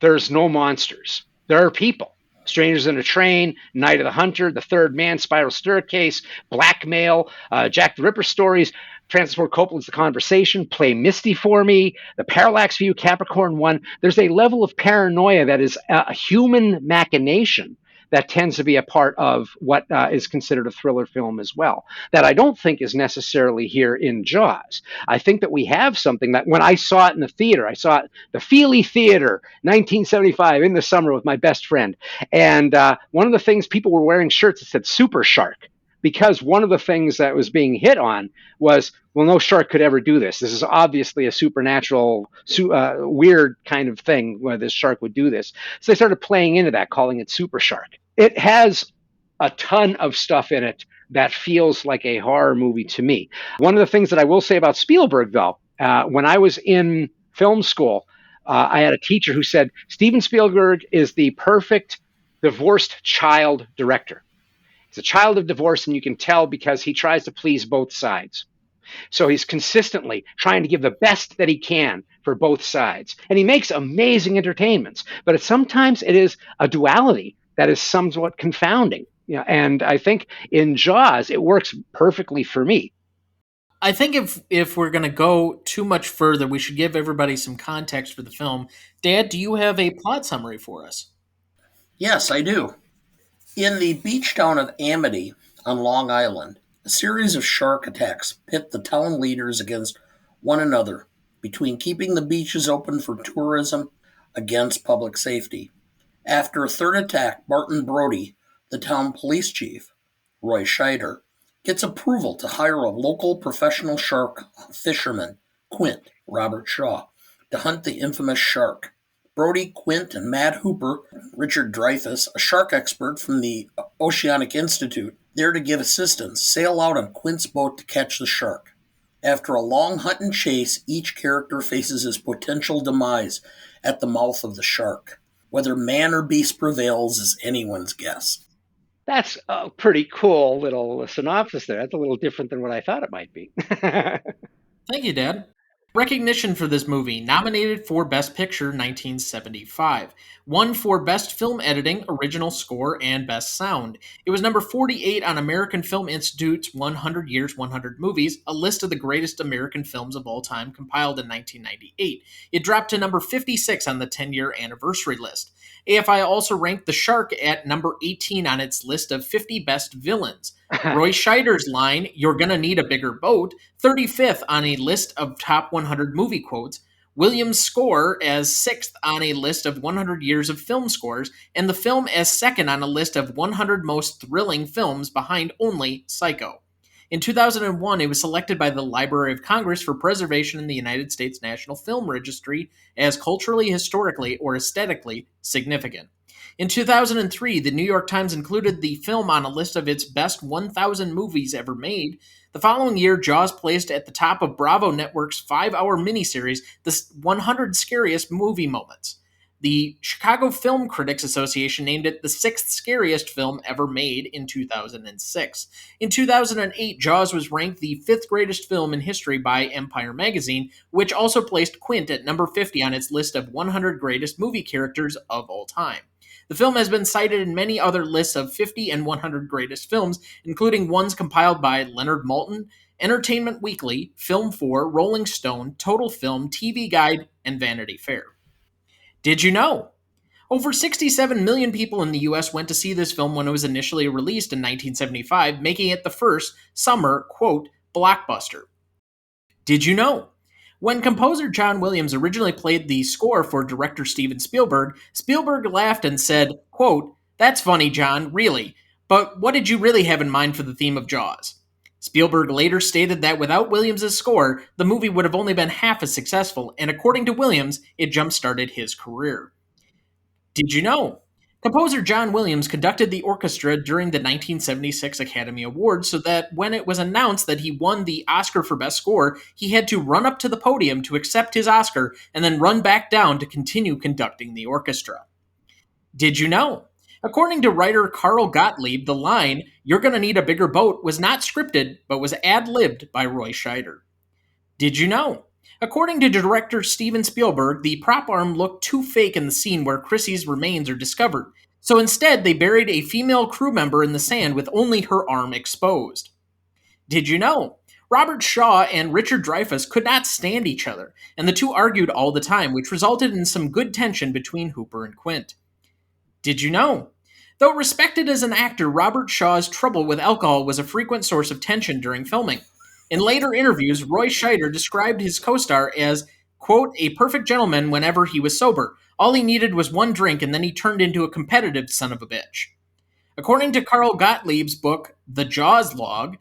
C: there's no monsters. There are people. Strangers in a Train, Night of the Hunter, The Third Man, Spiral Staircase, Blackmail, Jack the Ripper stories, Francis Ford Coppola's The Conversation, Play Misty for Me, The Parallax View, Capricorn 1. There's a level of paranoia that is a human machination that tends to be a part of what is considered a thriller film as well, that I don't think is necessarily here in Jaws. I think that we have something that when I saw it in the theater, I saw it the Feely Theater, 1975, in the summer with my best friend. And one of the things, people were wearing shirts that said Super Shark, because one of the things that was being hit on was, well, no shark could ever do this. This is obviously a supernatural, weird kind of thing where this shark would do this. So they started playing into that, calling it Super Shark. It has a ton of stuff in it that feels like a horror movie to me. One of the things that I will say about Spielberg, though, when I was in film school, I had a teacher who said, Steven Spielberg is the perfect divorced child director. He's a child of divorce, and you can tell because he tries to please both sides. So he's consistently trying to give the best that he can for both sides. And he makes amazing entertainments, but sometimes it is a duality that is somewhat confounding. And I think in Jaws, it works perfectly for me.
A: I think if we're going to go too much further, we should give everybody some context for the film. Dad, do you have a plot summary for us?
B: Yes, I do. In the beach town of Amity on Long Island, a series of shark attacks pit the town leaders against one another, between keeping the beaches open for tourism against public safety. After a third attack, Martin Brody, the town police chief, Roy Scheider, gets approval to hire a local professional shark fisherman, Quint, Robert Shaw, to hunt the infamous shark. Brody, Quint, and Matt Hooper, Richard Dreyfuss, a shark expert from the Oceanic Institute, there to give assistance, sail out on Quint's boat to catch the shark. After a long hunt and chase, each character faces his potential demise at the mouth of the shark. Whether man or beast prevails is anyone's guess.
C: That's a pretty cool little synopsis there. That's a little different than what I thought it might be.
A: Thank you, Dad. Recognition for this movie: nominated for Best Picture 1975, won for Best Film Editing, Original Score, and Best Sound. It was number 48 on American Film Institute's 100 Years, 100 Movies, a list of the greatest American films of all time compiled in 1998. It dropped to number 56 on the 10-year anniversary list. AFI also ranked The Shark at number 18 on its list of 50 best villains. Roy Scheider's line, "You're gonna need a bigger boat," 35th on a list of top 100 movie quotes. Williams' score as 6th on a list of 100 years of film scores, and the film as 2nd on a list of 100 most thrilling films behind only Psycho. In 2001, it was selected by the Library of Congress for preservation in the United States National Film Registry as culturally, historically, or aesthetically significant. In 2003, the New York Times included the film on a list of its best 1,000 movies ever made. The following year, Jaws placed at the top of Bravo Network's 5-hour miniseries, The 100 Scariest Movie Moments. The Chicago Film Critics Association named it the 6th scariest film ever made in 2006. In 2008, Jaws was ranked the 5th greatest film in history by Empire Magazine, which also placed Quint at number 50 on its list of 100 greatest movie characters of all time. The film has been cited in many other lists of 50 and 100 greatest films, including ones compiled by Leonard Maltin, Entertainment Weekly, Film 4, Rolling Stone, Total Film, TV Guide, and Vanity Fair. Did you know? Over 67 million people in the US went to see this film when it was initially released in 1975, making it the first summer, quote, blockbuster. Did you know? When composer John Williams originally played the score for director Steven Spielberg, Spielberg laughed and said, quote, "That's funny, John, really. But what did you really have in mind for the theme of Jaws?" Spielberg later stated that without Williams' score, the movie would have only been half as successful, and according to Williams, it jump-started his career. Did you know? Composer John Williams conducted the orchestra during the 1976 Academy Awards so that when it was announced that he won the Oscar for Best Score, he had to run up to the podium to accept his Oscar and then run back down to continue conducting the orchestra. Did you know? According to writer Carl Gottlieb, the line, "You're gonna need a bigger boat," was not scripted, but was ad-libbed by Roy Scheider. Did you know? According to director Steven Spielberg, the prop arm looked too fake in the scene where Chrissy's remains are discovered, so instead they buried a female crew member in the sand with only her arm exposed. Did you know? Robert Shaw and Richard Dreyfuss could not stand each other, and the two argued all the time, which resulted in some good tension between Hooper and Quint. Did you know? Though respected as an actor, Robert Shaw's trouble with alcohol was a frequent source of tension during filming. In later interviews, Roy Scheider described his co-star as, quote, "a perfect gentleman whenever he was sober. All he needed was one drink and then he turned into a competitive son of a bitch." According to Carl Gottlieb's book, The Jaws Log,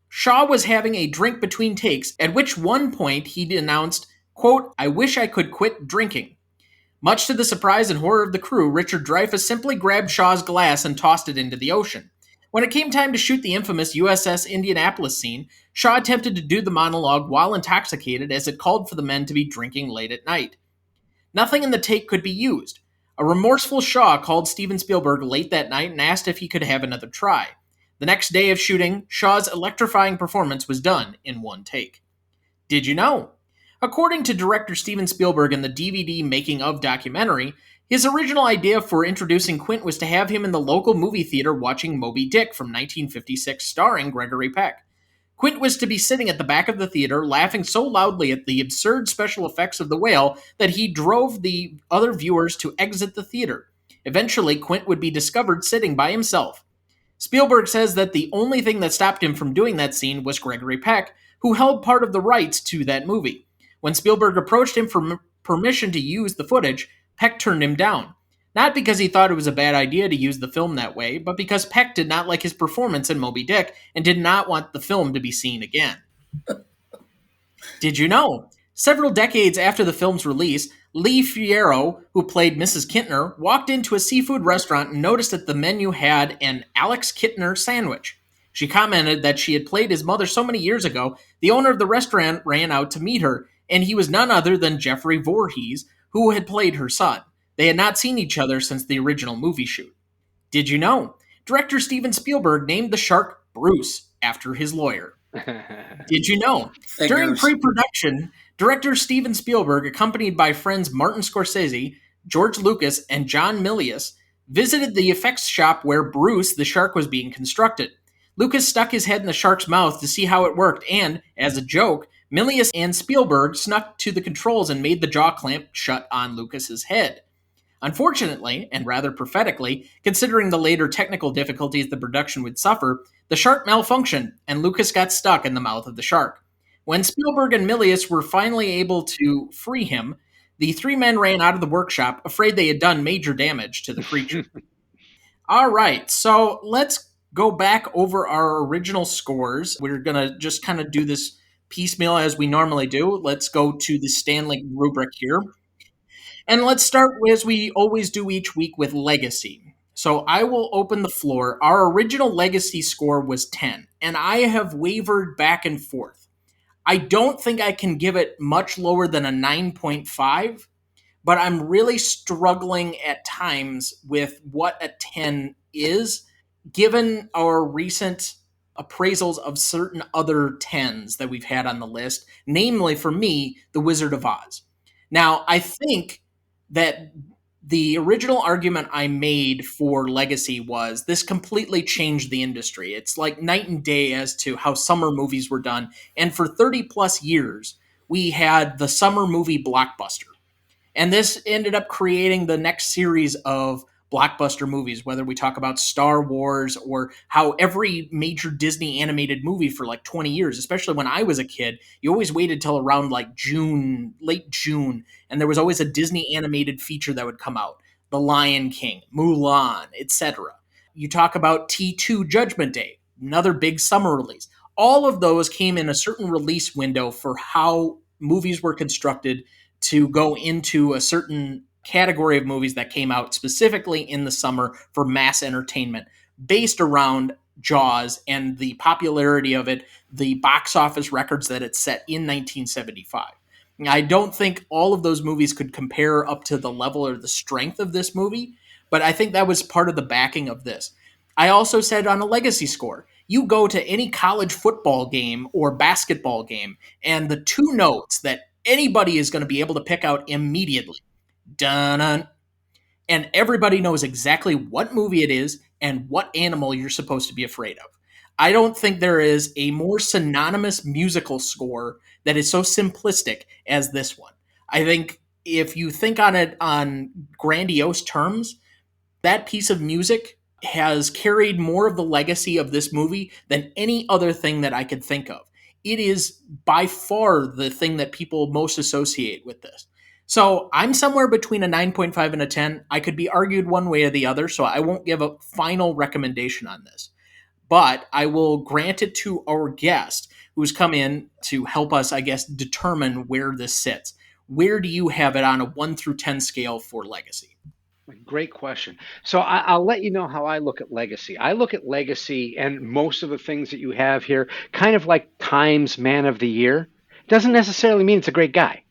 A: Shaw was having a drink between takes, at which one point he announced, quote, "I wish I could quit drinking." Much to the surprise and horror of the crew, Richard Dreyfuss simply grabbed Shaw's glass and tossed it into the ocean. When it came time to shoot the infamous USS Indianapolis scene, Shaw attempted to do the monologue while intoxicated as it called for the men to be drinking late at night. Nothing in the take could be used. A remorseful Shaw called Steven Spielberg late that night and asked if he could have another try. The next day of shooting, Shaw's electrifying performance was done in one take. Did you know? According to director Steven Spielberg in the DVD Making of documentary, his original idea for introducing Quint was to have him in the local movie theater watching Moby Dick from 1956 starring Gregory Peck. Quint was to be sitting at the back of the theater laughing so loudly at the absurd special effects of the whale that he drove the other viewers to exit the theater. Eventually, Quint would be discovered sitting by himself. Spielberg says that the only thing that stopped him from doing that scene was Gregory Peck, who held part of the rights to that movie. When Spielberg approached him for permission to use the footage, Peck turned him down. Not because he thought it was a bad idea to use the film that way, but because Peck did not like his performance in Moby Dick and did not want the film to be seen again. Did you know? Several decades after the film's release, Lee Fierro, who played Mrs. Kintner, walked into a seafood restaurant and noticed that the menu had an Alex Kintner sandwich. She commented that she had played his mother so many years ago, the owner of the restaurant ran out to meet her, and he was none other than Jeffrey Voorhees, who had played her son. They had not seen each other since the original movie shoot. Did you know? Director Steven Spielberg named the shark Bruce after his lawyer. Did you know? During pre-production, director Steven Spielberg, accompanied by friends Martin Scorsese, George Lucas, and John Milius, visited the effects shop where Bruce, the shark, was being constructed. Lucas stuck his head in the shark's mouth to see how it worked, and, as a joke, Milius and Spielberg snuck to the controls and made the jaw clamp shut on Lucas's head. Unfortunately, and rather prophetically, considering the later technical difficulties the production would suffer, the shark malfunctioned, and Lucas got stuck in the mouth of the shark. When Spielberg and Milius were finally able to free him, the three men ran out of the workshop, afraid they had done major damage to the creature. All right, so let's go back over our original scores. We're going to just kind of do this piecemeal as we normally do. Let's go to the Stanley rubric here. And let's start, as we always do each week, with Legacy. So I will open the floor. Our original Legacy score was 10, and I have wavered back and forth. I don't think I can give it much lower than a 9.5, but I'm really struggling at times with what a 10 is, given our recent appraisals of certain other 10s that we've had on the list, namely, for me, The Wizard of Oz. Now, I think that the original argument I made for Legacy was this completely changed the industry. It's like night and day as to how summer movies were done. And for 30 plus years, we had the summer movie blockbuster. And this ended up creating the next series of blockbuster movies, whether we talk about Star Wars or how every major Disney animated movie for like 20 years, especially when I was a kid, you always waited till around like June, late June, and there was always a Disney animated feature that would come out. The Lion King, Mulan, etc. You talk about T2 Judgment Day, another big summer release. All of those came in a certain release window for how movies were constructed to go into a certain category of movies that came out specifically in the summer for mass entertainment, based around Jaws and the popularity of it, the box office records that it set in 1975. I don't think all of those movies could compare up to the level or the strength of this movie, but I think that was part of the backing of this. I also said on a legacy score, you go to any college football game or basketball game, and the two notes that anybody is going to be able to pick out immediately, dun, and everybody knows exactly what movie it is and what animal you're supposed to be afraid of. I don't think there is a more synonymous musical score that is so simplistic as this one. I think if you think on it on grandiose terms, that piece of music has carried more of the legacy of this movie than any other thing that I could think of. It is by far the thing that people most associate with this. So I'm somewhere between a 9.5 and a 10. I could be argued one way or the other, so I won't give a final recommendation on this. But I will grant it to our guest who's come in to help us, I guess, determine where this sits. Where do you have it on a 1 through 10 scale for legacy?
C: Great question. So I'll let you know how I look at legacy. I look at legacy and most of the things that you have here, kind of like Time's Man of the Year. Doesn't necessarily mean it's a great guy.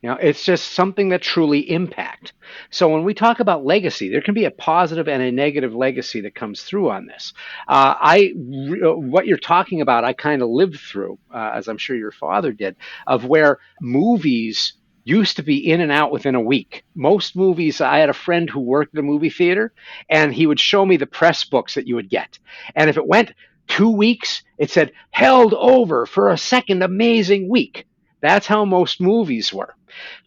C: It's just something that truly impact. So when we talk about legacy, there can be a positive and a negative legacy that comes through on this. What you're talking about, I kind of lived through, as I'm sure your father did, of where movies used to be in and out within a week. Most movies, I had a friend who worked at a movie theater, and he would show me the press books that you would get. And if it went 2 weeks, it said, held over for a second amazing week. That's how most movies were.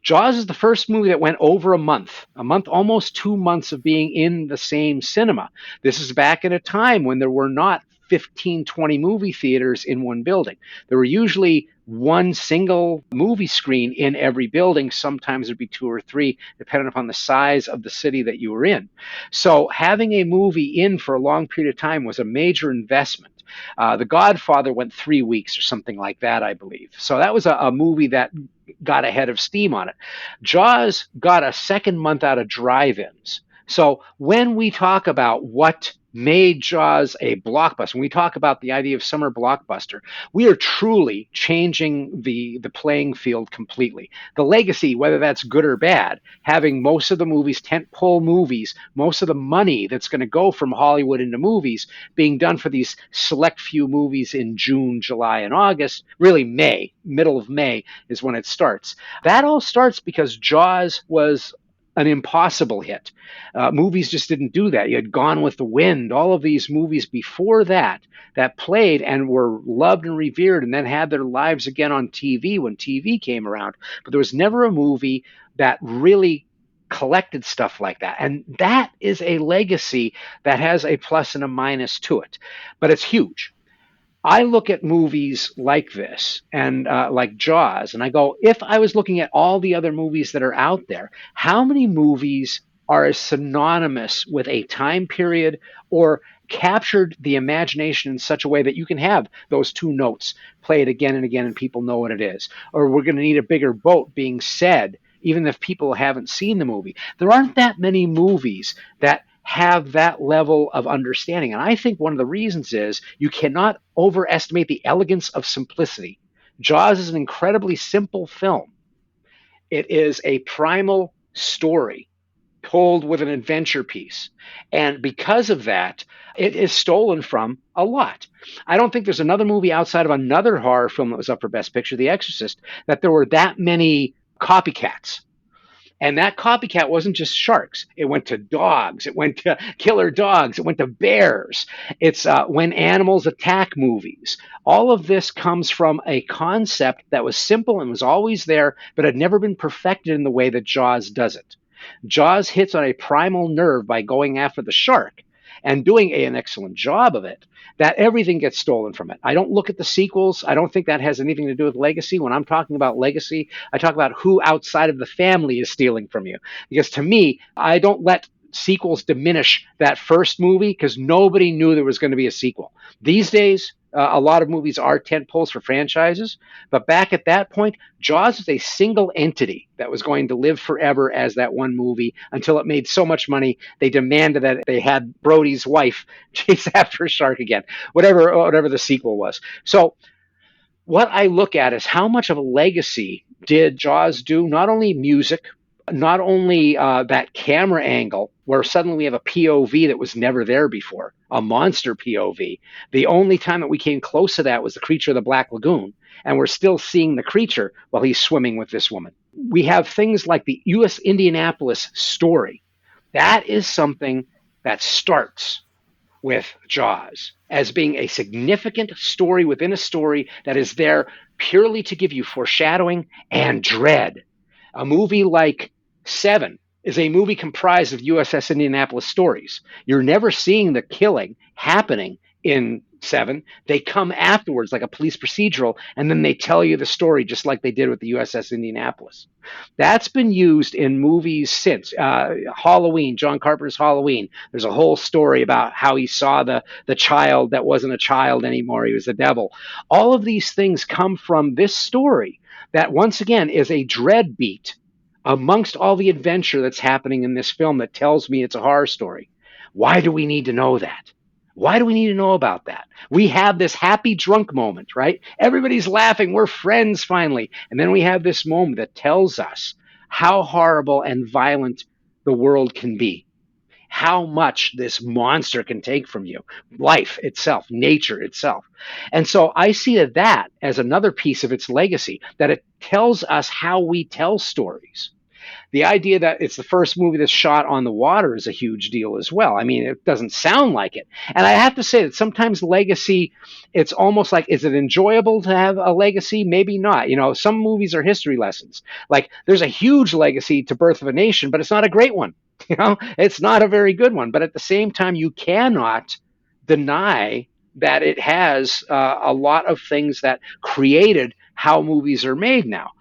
C: Jaws is the first movie that went over a month, almost 2 months of being in the same cinema. This is back in a time when there were not 15, 20 movie theaters in one building. There were usually one single movie screen in every building. Sometimes there'd be 2 or 3, depending upon the size of the city that you were in. So having a movie in for a long period of time was a major investment. The Godfather went 3 weeks or something like that, I believe. So that was a movie that got ahead of steam on it. Jaws got a second month out of drive-ins. So when we talk about what made Jaws a blockbuster, when we talk about the idea of summer blockbuster, we are truly changing the playing field completely. The legacy, whether that's good or bad, having most of the movies, tentpole movies, most of the money that's going to go from Hollywood into movies being done for these select few movies in June, July, and August, really May, middle of May is when it starts. That all starts because Jaws was an impossible hit. Movies just didn't do that. You had Gone with the Wind, all of these movies before that played and were loved and revered and then had their lives again on TV when TV came around. But there was never a movie that really collected stuff like that. And that is a legacy that has a plus and a minus to it. But it's huge. I look at movies like this and like Jaws, and I go, if I was looking at all the other movies that are out there, how many movies are as synonymous with a time period or captured the imagination in such a way that you can have those 2 notes played again and again and people know what it is? Or we're going to need a bigger boat being said, even if people haven't seen the movie. There aren't that many movies that have that level of understanding. And I think one of the reasons is you cannot overestimate the elegance of simplicity. Jaws is an incredibly simple film. It is a primal story told with an adventure piece. And because of that, it is stolen from a lot. I don't think there's another movie outside of another horror film that was up for Best Picture, The Exorcist, that there were that many copycats. And that copycat wasn't just sharks. It went to dogs. It went to killer dogs. It went to bears. It's when animals attack movies. All of this comes from a concept that was simple and was always there, but had never been perfected in the way that Jaws does it. Jaws hits on a primal nerve by going after the shark and doing an excellent job of it, that everything gets stolen from it. I don't look at the sequels. I don't think that has anything to do with legacy. When I'm talking about legacy, I talk about who outside of the family is stealing from you. Because to me, I don't let sequels diminish that first movie because nobody knew there was going to be a sequel. These days, a lot of movies are tent poles for franchises, but back at that point, Jaws was a single entity that was going to live forever as that one movie until it made so much money they demanded that they had Brody's wife chase after a shark again, whatever the sequel was. So what I look at is how much of a legacy did Jaws do? Not only music, not only that camera angle where suddenly we have a POV that was never there before, a monster POV. The only time that we came close to that was the creature of the Black Lagoon, and we're still seeing the creature while he's swimming with this woman. We have things like the U.S. Indianapolis story. That is something that starts with Jaws as being a significant story within a story that is there purely to give you foreshadowing and dread. A movie like Seven is a movie comprised of USS Indianapolis stories. You're never seeing the killing happening in Seven. They come afterwards like a police procedural, and then they tell you the story just like they did with the USS Indianapolis. That's been used in movies since. Halloween, John Carpenter's Halloween. There's a whole story about how he saw the child that wasn't a child anymore. He was the devil. All of these things come from this story that, once again, is a dread beat amongst all the adventure that's happening in this film that tells me it's a horror story. Why do we need to know that? Why do we need to know about that? We have this happy drunk moment, right? Everybody's laughing. We're friends finally. And then we have this moment that tells us how horrible and violent the world can be, how much this monster can take from you, life itself, nature itself. And so I see that as another piece of its legacy, that it tells us how we tell stories. The idea that it's the first movie that's shot on the water is a huge deal as well. I mean, it doesn't sound like it. And I have to say that sometimes legacy, it's almost like, is it enjoyable to have a legacy? Maybe not. You know, some movies are history lessons. Like, there's a huge legacy to Birth of a Nation, but it's not a great one. You know, it's not a very good one. But at the same time, you cannot deny that it has a lot of things that created how movies are made now.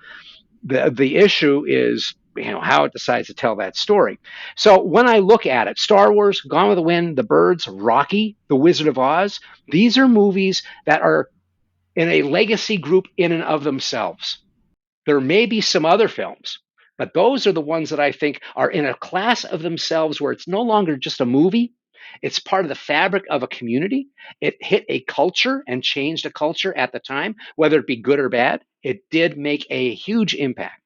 C: The issue is, you know, how it decides to tell that story. So when I look at it, Star Wars, Gone with the Wind, The Birds, Rocky, The Wizard of Oz, these are movies that are in a legacy group in and of themselves. There may be some other films, but those are the ones that I think are in a class of themselves where it's no longer just a movie. It's part of the fabric of a community. It hit a culture and changed a culture at the time, whether it be good or bad. It did make a huge impact.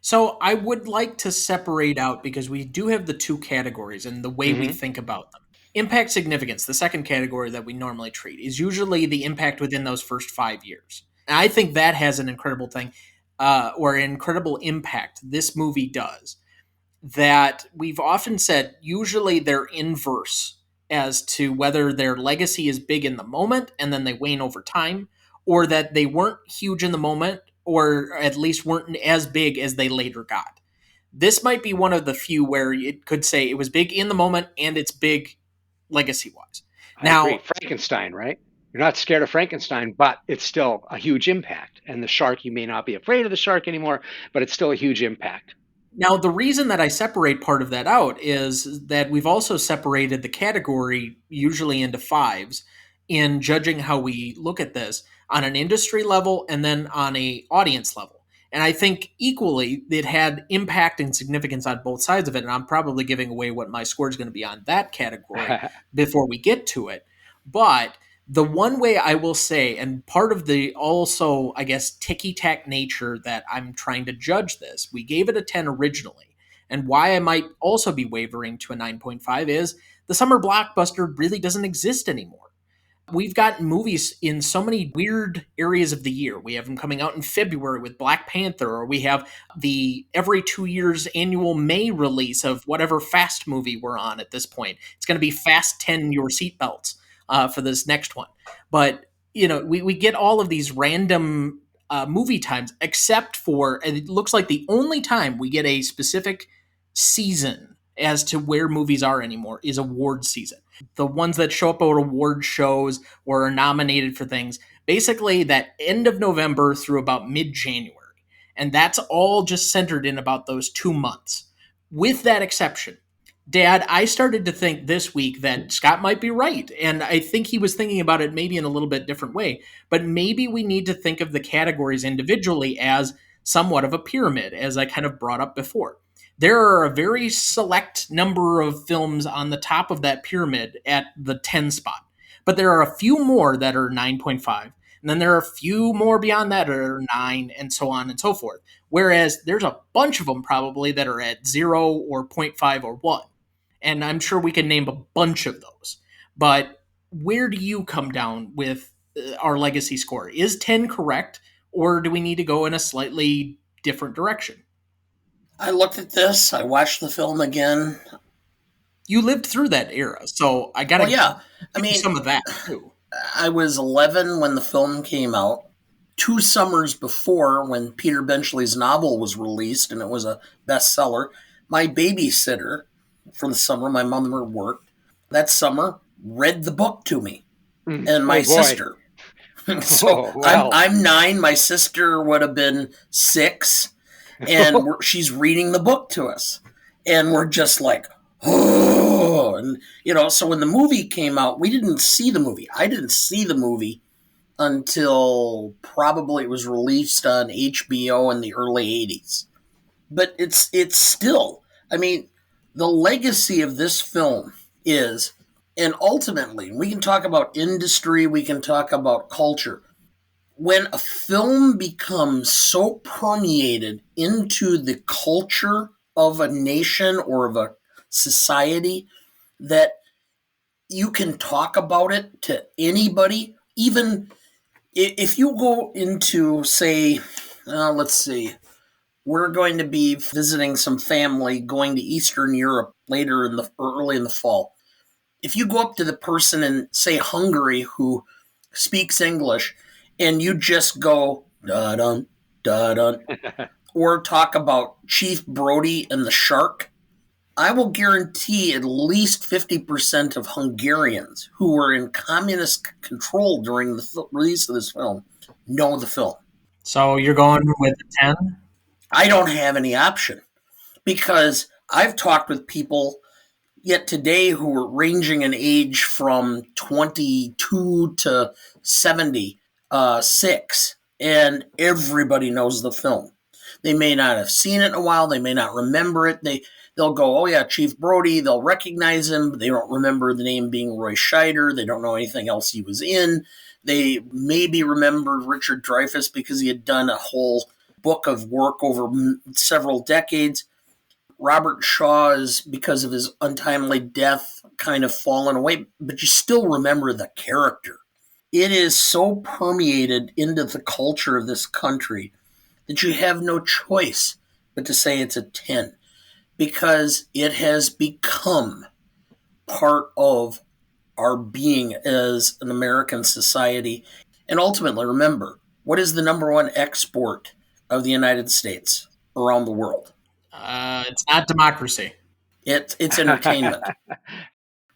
A: So I would like to separate out, because we do have the two categories and the way we think about them. Impact significance, the second category that we normally treat, is usually the impact within those first 5 years. And I think that has an incredible thing, or an incredible impact this movie does, that we've often said usually they're inverse as to whether their legacy is big in the moment and then they wane over time, or that they weren't huge in the moment, or at least weren't as big as they later got. This might be one of the few where it could say it was big in the moment and it's big legacy-wise.
C: I agree. Frankenstein, right? You're not scared of Frankenstein, but it's still a huge impact. And the shark, you may not be afraid of the shark anymore, but it's still a huge impact.
A: Now, the reason that I separate part of that out is that we've also separated the category usually into fives in judging how we look at this on an industry level and then on a audience level. And I think equally it had impact and significance on both sides of it. And I'm probably giving away what my score is going to be on that category before we get to it. But the one way I will say, and part of the also, I guess, ticky-tack nature that I'm trying to judge this, we gave it a 10 originally. And why I might also be wavering to a 9.5 is the summer blockbuster really doesn't exist anymore. We've got movies in so many weird areas of the year. We have them coming out in February with Black Panther, or we have the every 2 years annual May release of whatever Fast movie we're on at this point. It's going to be Fast 10 Your Seatbelts for this next one. But, you know, we get all of these random movie times, except for, and it looks like the only time we get a specific season as to where movies are anymore is award season. The ones that show up at award shows or are nominated for things, basically that end of November through about mid-January. And that's all just centered in about those 2 months. With that exception, Dad, I started to think this week that Scott might be right. And I think he was thinking about it maybe in a little bit different way. But maybe we need to think of the categories individually as somewhat of a pyramid, as I kind of brought up before. There are a very select number of films on the top of that pyramid at the 10 spot. But there are a few more that are 9.5. And then there are a few more beyond that that are 9, and so on and so forth. Whereas there's a bunch of them probably that are at 0 or zero point 0.5 or 1. And I'm sure we can name a bunch of those. But where do you come down with our legacy score? Is 10 correct, or do we need to go in a slightly different direction?
B: I looked at this. I watched the film again.
A: You lived through that era, so I got to
B: yeah.
A: give you some of that too.
B: I was 11 when the film came out. 2 summers before, when Peter Benchley's novel was released and it was a bestseller, my babysitter for the summer, my mother worked, that summer read the book to me and my sister. So wow. I'm 9, my sister would have been 6, and she's reading the book to us. And we're just like, oh, and so when the movie came out, we didn't see the movie. I didn't see the movie until probably it was released on HBO in the early 80s. But it's still, the legacy of this film is, and ultimately, we can talk about industry, we can talk about culture. When a film becomes so permeated into the culture of a nation or of a society that you can talk about it to anybody, even if you go into, say, let's see, we're going to be visiting some family going to Eastern Europe early in the fall. If you go up to the person in, say, Hungary who speaks English, and you just go da-dun, da-dun, or talk about Chief Brody and the shark, I will guarantee at least 50% of Hungarians who were in communist control during the release of this film know the film.
A: So you're going with 10?
B: I don't have any option, because I've talked with people yet today who are ranging in age from 22 to 76, and everybody knows the film. They may not have seen it in a while. They may not remember it. They'll go, oh yeah, Chief Brody. They'll recognize him, but they don't remember the name being Roy Scheider. They don't know anything else he was in. They maybe remember Richard Dreyfuss because he had done a whole book of work over several decades. Robert Shaw is, because of his untimely death, kind of fallen away, but you still remember the character. It is so permeated into the culture of this country that you have no choice but to say it's a 10, because it has become part of our being as an American society. And ultimately, remember, what is the number one export of the United States around the world?
A: It's not democracy.
B: It's entertainment.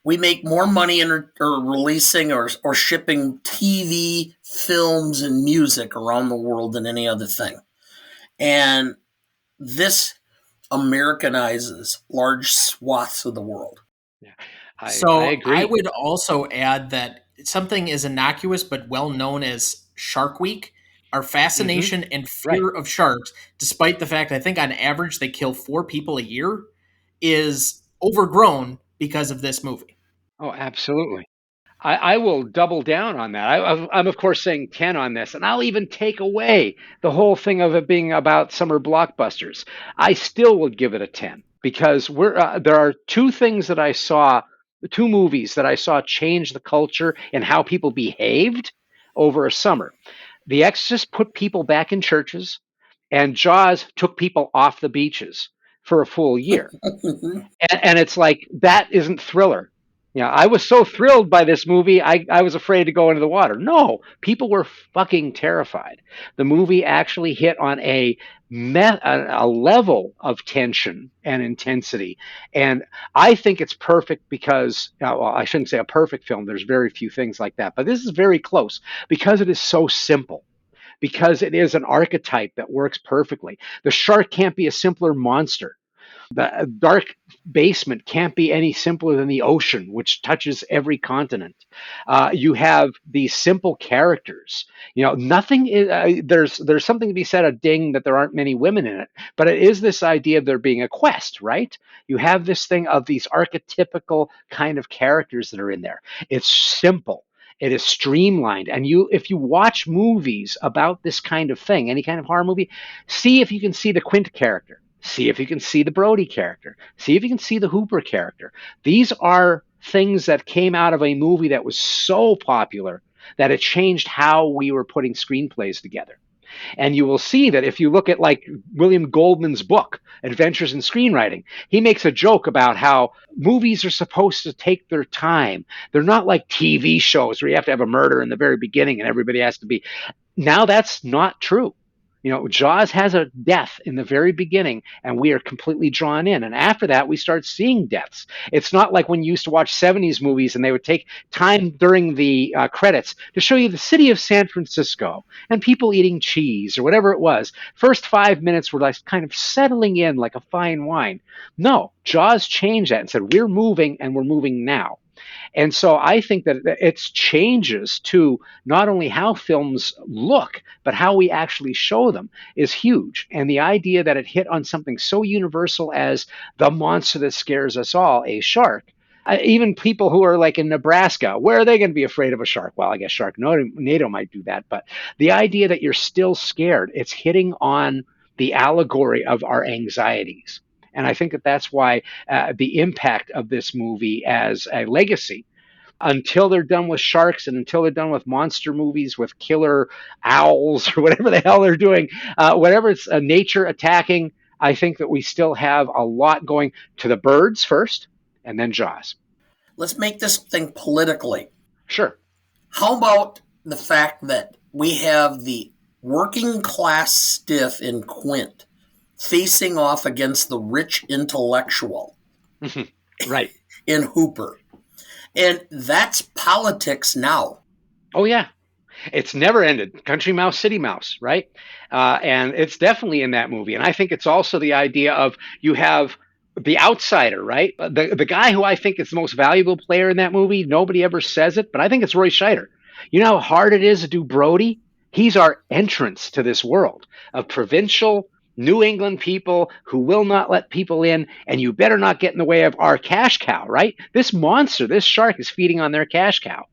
B: We make more money in releasing or shipping TV, films, and music around the world than any other thing. And this Americanizes large swaths of the world.
C: Yeah,
A: I
C: agree.
A: I would also add that something as innocuous but well known as Shark Week, our fascination and fear of sharks, despite the fact I think on average they kill 4 people a year, is overgrown because of this movie.
C: Oh, absolutely. I will double down on that. I'm, of course, saying 10 on this, and I'll even take away the whole thing of it being about summer blockbusters. I still would give it a 10, because there are 2 things that I saw, 2 movies that I saw change the culture and how people behaved over a summer. The Exorcist put people back in churches, and Jaws took people off the beaches for a full year. And it's like, that isn't Thriller. I was so thrilled by this movie, I was afraid to go into the water. No, people were fucking terrified. The movie actually hit on a level of tension and intensity. And I think it's perfect because, well, I shouldn't say a perfect film. There's very few things like that. But this is very close because it is so simple. Because it is an archetype that works perfectly. The shark can't be a simpler monster. The dark basement can't be any simpler than the ocean, which touches every continent. You have these simple characters. Nothing is. There's something to be said, a ding, that there aren't many women in it, but it is this idea of there being a quest, right? You have this thing of these archetypical kind of characters that are in there. It's simple. It is streamlined. And if you watch movies about this kind of thing, any kind of horror movie, see if you can see the Quint character. See if you can see the Brody character. See if you can see the Hooper character. These are things that came out of a movie that was so popular that it changed how we were putting screenplays together. And you will see that if you look at like William Goldman's book, Adventures in Screenwriting, he makes a joke about how movies are supposed to take their time. They're not like TV shows where you have to have a murder in the very beginning and everybody has to be. Now that's not true. Jaws has a death in the very beginning, and we are completely drawn in. And after that, we start seeing deaths. It's not like when you used to watch 70s movies and they would take time during the credits to show you the city of San Francisco and people eating cheese or whatever it was. First 5 minutes were like kind of settling in like a fine wine. No, Jaws changed that and said, we're moving, and we're moving now. And so I think that it's changes to not only how films look, but how we actually show them is huge. And the idea that it hit on something so universal as the monster that scares us all, a shark. Even people who are like in Nebraska, where are they going to be afraid of a shark? Well, I guess Sharknado might do that. But the idea that you're still scared, it's hitting on the allegory of our anxieties. And I think that that's why the impact of this movie as a legacy, until they're done with sharks and until they're done with monster movies with killer owls or whatever the hell they're doing, whatever it's nature attacking, I think that we still have a lot going to the birds first and then Jaws.
B: Let's make this thing politically.
C: Sure.
B: How about the fact that we have the working class stiff in Quint facing off against the rich intellectual
C: right
B: in Hooper? And that's politics now.
C: Oh, yeah. It's never ended. Country mouse, city mouse, right? And it's definitely in that movie. And I think it's also the idea of you have the outsider, right? The guy who I think is the most valuable player in that movie, nobody ever says it, but I think it's Roy Scheider. You know how hard it is to do Brody? He's our entrance to this world of provincial New England people who will not let people in, and you better not get in the way of our cash cow, right? This monster, this shark is feeding on their cash cow.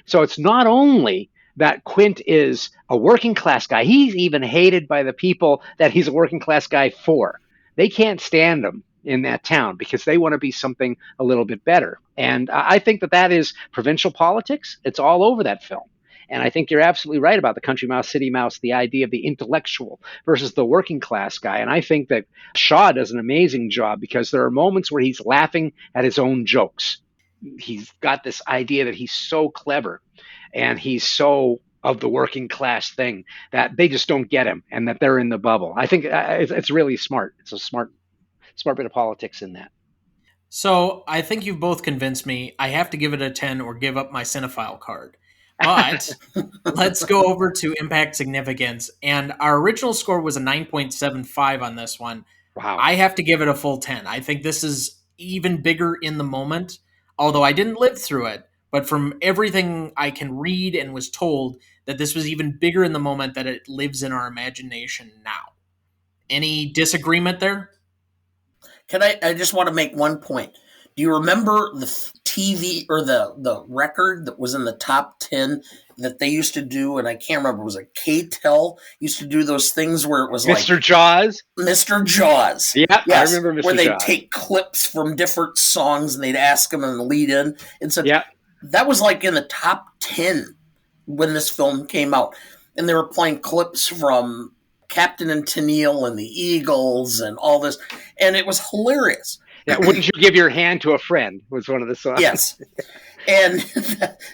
C: So it's not only that Quint is a working class guy, he's even hated by the people that he's a working class guy for. They can't stand him in that town because they want to be something a little bit better. And I think that that is provincial politics. It's all over that film. And I think you're absolutely right about the country mouse, city mouse, the idea of the intellectual versus the working class guy. And I think that Shaw does an amazing job because there are moments where he's laughing at his own jokes. He's got this idea that he's so clever and he's so of the working class thing that they just don't get him and that they're in the bubble. I think it's really smart. It's a smart bit of politics in that.
A: So I think you've both convinced me. I have to give it a 10 or give up my cinephile card. But let's go over to impact significance. And our original score was a 9.75 on this one.
C: Wow.
A: I have to give it a full 10. I think this is even bigger in the moment, although I didn't live through it. But from everything I can read and was told, that this was even bigger in the moment, that it lives in our imagination now. Any disagreement there?
B: I just want to make one point. Do you remember the TV or the record that was in the top 10 that they used to do? And I can't remember. It was a K-Tel used to do those things where it was
C: Mr.
B: like
C: Jaws.
B: Mr. Jaws.
C: Yeah,
B: yes,
C: I remember Mr.
B: where they'd
C: Jaws.
B: take clips from different songs and they'd ask them in the lead in. And so
C: yeah.
B: That was like in the top 10 when this film came out. And they were playing clips from Captain and Tennille and the Eagles and all this. And it was hilarious.
C: Yeah, wouldn't you give your hand to a friend was one of the songs.
B: Yes. And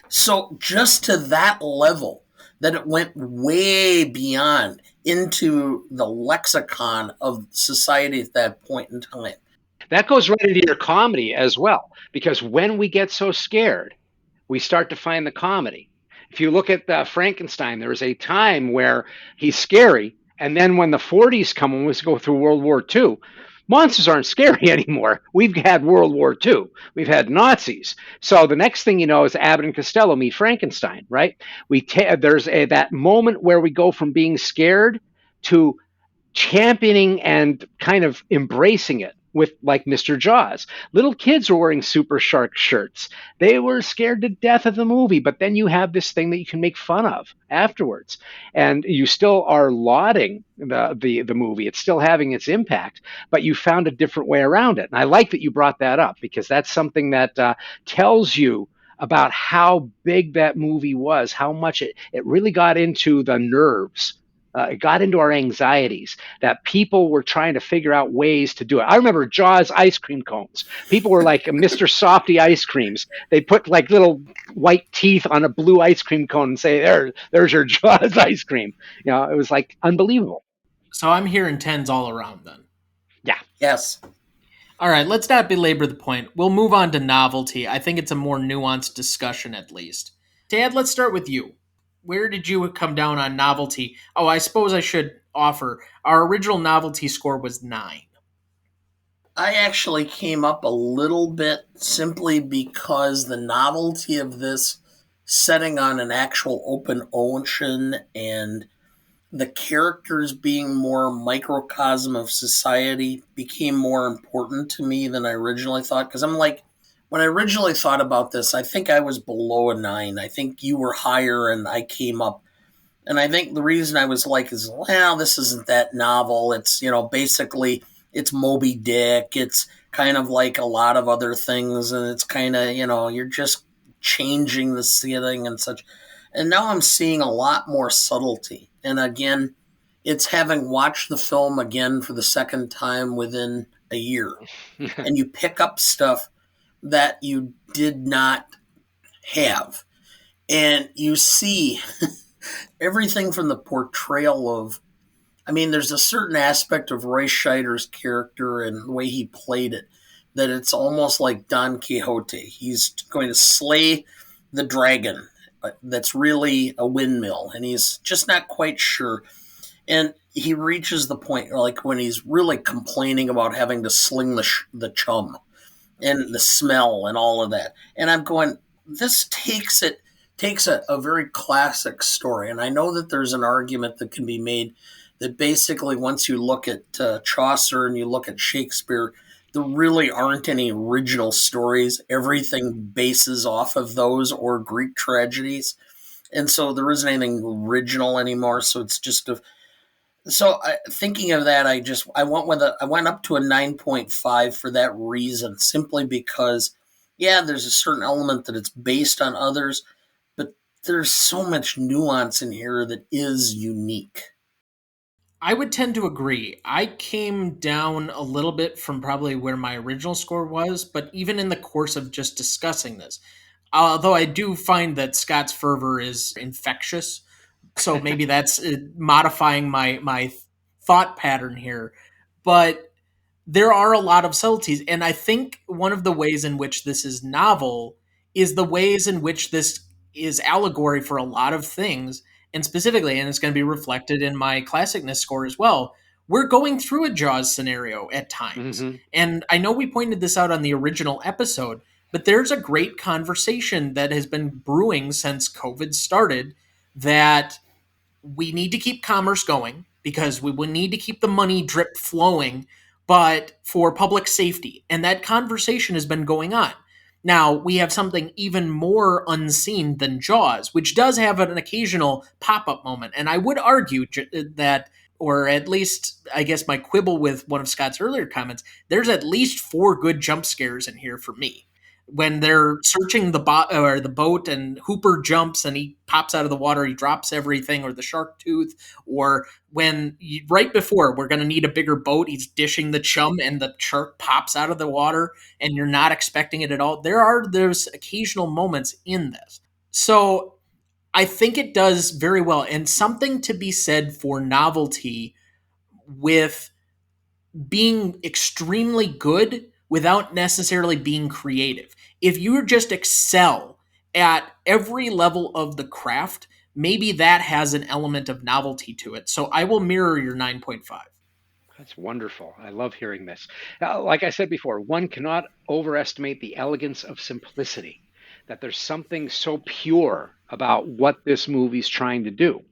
B: so just to that level, that it went way beyond into the lexicon of society at that point in time.
C: That goes right into your comedy as well, because when we get so scared, we start to find the comedy. If you look at Frankenstein, there was a time where he's scary, and then when the 40s come, when we go through World War II, monsters aren't scary anymore. We've had World War II. We've had Nazis. So the next thing you know is Abbott and Costello meet Frankenstein, right? There's that moment where we go from being scared to championing and kind of embracing it with like Mr. Jaws. Little kids were wearing super shark shirts. They were scared to death of the movie, but then you have this thing that you can make fun of afterwards. And you still are lauding the movie. It's still having its impact, but you found a different way around it. And I like that you brought that up because that's something that tells you about how big that movie was, how much it really got into the nerves. It got into our anxieties that people were trying to figure out ways to do it. I remember Jaws ice cream cones. People were like Mr. Softy ice creams. They put like little white teeth on a blue ice cream cone and say, there's your Jaws ice cream. You know, it was like unbelievable.
A: So I'm hearing tens all around then.
C: Yeah.
B: Yes.
A: All right, let's not belabor the point. We'll move on to novelty. I think it's a more nuanced discussion at least. Tad, let's start with you. Where did you come down on novelty? Oh, I suppose I should offer. Our original novelty score was 9.
B: I actually came up a little bit simply because the novelty of this setting on an actual open ocean and the characters being more microcosm of society became more important to me than I originally thought. Because I'm like, when I originally thought about this, I think I was below a 9. I think you were higher and I came up. And I think the reason I was like is, well, this isn't that novel. It's, basically it's Moby Dick. It's kind of like a lot of other things. And it's kind of, you're just changing the setting and such. And now I'm seeing a lot more subtlety. And again, it's having watched the film again for the second time within a year. And you pick up stuff that you did not have. And you see everything from the portrayal of, there's a certain aspect of Roy Scheider's character and the way he played it that it's almost like Don Quixote. He's going to slay the dragon that's really a windmill, and he's just not quite sure. And he reaches the point, like when he's really complaining about having to sling the chum and the smell and all of that. And I'm going, this takes a very classic story. And I know that there's an argument that can be made that basically once you look at Chaucer and you look at Shakespeare, there really aren't any original stories. Everything bases off of those or Greek tragedies. And so there isn't anything original anymore. So it's just thinking of that, I went up to a 9.5 for that reason, simply because, yeah, there's a certain element that it's based on others, but there's so much nuance in here that is unique.
A: I would tend to agree. I came down a little bit from probably where my original score was, but even in the course of just discussing this, although I do find that Scott's fervor is infectious, so maybe that's modifying my thought pattern here. But there are a lot of subtleties, and I think one of the ways in which this is novel is the ways in which this is allegory for a lot of things, and specifically, and it's going to be reflected in my classicness score as well, we're going through a Jaws scenario at times.
C: Mm-hmm.
A: And I know we pointed this out on the original episode, but there's a great conversation that has been brewing since COVID started that we need to keep commerce going because we will need to keep the money drip flowing, but for public safety. And that conversation has been going on. Now, we have something even more unseen than Jaws, which does have an occasional pop-up moment. And I would argue that, or at least, I guess my quibble with one of Scott's earlier comments, there's at least 4 good jump scares in here for me. when they're searching the boat and Hooper jumps and he pops out of the water, he drops everything, or the shark tooth, or when right before we're going to need a bigger boat, he's dishing the chum and the shark pops out of the water and you're not expecting it at all. There's occasional moments in this. So I think it does very well, and something to be said for novelty with being extremely good without necessarily being creative. If you just excel at every level of the craft, maybe that has an element of novelty to it. So I will mirror your 9.5.
C: That's wonderful. I love hearing this. Like I said before, one cannot overestimate the elegance of simplicity, that there's something so pure about what this movie's trying to do.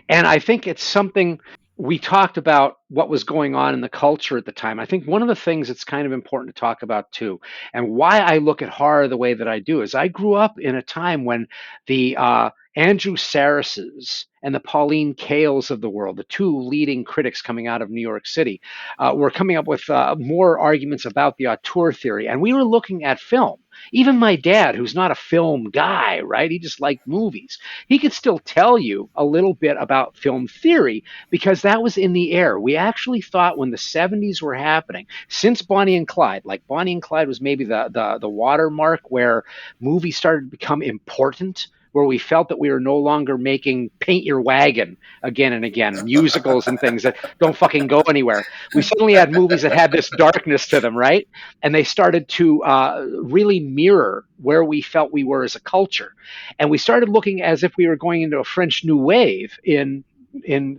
C: And I think it's something we talked about what was going on in the culture at the time. I think one of the things that's kind of important to talk about too, and why I look at horror the way that I do, is I grew up in a time when the Andrew Saraces and the Pauline Kaels of the world, the two leading critics coming out of New York City, were coming up with more arguments about the auteur theory. And we were looking at film. Even my dad, who's not a film guy, right? He just liked movies. He could still tell you a little bit about film theory because that was in the air. We actually thought when the 70s were happening, since Bonnie and Clyde, like Bonnie and Clyde was maybe the watermark where movies started to become important, where we felt that we were no longer making Paint Your Wagon again and again, musicals and things that don't fucking go anywhere. We suddenly had movies that had this darkness to them, right? And they started to really mirror where we felt we were as a culture. And we started looking as if we were going into a French New Wave in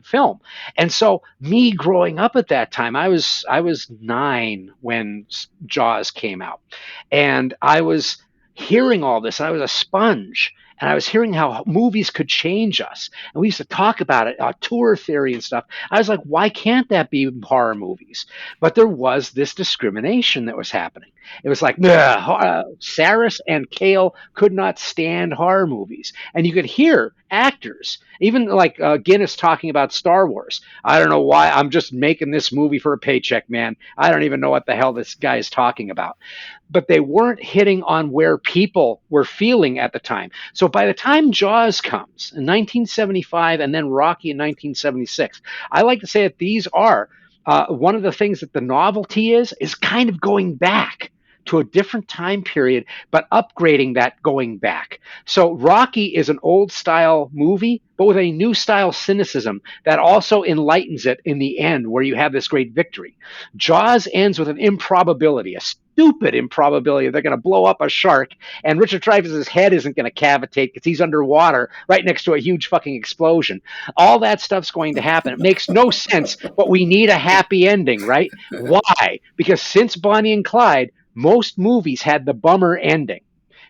C: film. And so me growing up at that time, I was 9 when Jaws came out. And I was hearing all this. I was a sponge. And I was hearing how movies could change us. And we used to talk about it, tour theory and stuff. I was like, why can't that be horror movies? But there was this discrimination that was happening. It was like, Saris and Kale could not stand horror movies. And you could hear actors, even like Guinness talking about Star Wars. I don't know why. I'm just making this movie for a paycheck, man. I don't even know what the hell this guy is talking about. But they weren't hitting on where people were feeling at the time. So by the time Jaws comes in 1975 and then Rocky in 1976, I like to say that these are one of the things that the novelty is kind of going back to a different time period, but upgrading that going back. So Rocky is an old style movie, but with a new style cynicism that also enlightens it in the end, where you have this great victory. Jaws ends with an improbability, a stupid improbability. They're going to blow up a shark, and Richard Dreyfuss's head isn't going to cavitate because he's underwater right next to a huge fucking explosion. All that stuff's going to happen. It makes no sense, but we need a happy ending, right? Why? Because since Bonnie and Clyde, most movies had the bummer ending.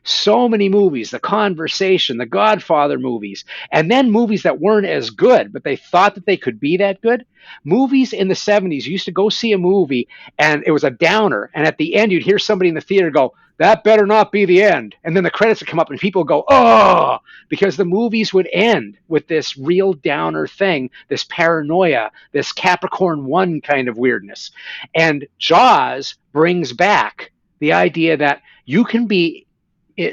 C: So many movies, The Conversation, the Godfather movies, and then movies that weren't as good, but they thought that they could be that good. Movies in the 70s, you used to go see a movie and it was a downer, and at the end you'd hear somebody in the theater go, that better not be the end. And then the credits would come up and people go, oh, because the movies would end with this real downer thing, this paranoia, this Capricorn 1 kind of weirdness. And Jaws brings back the idea that you can be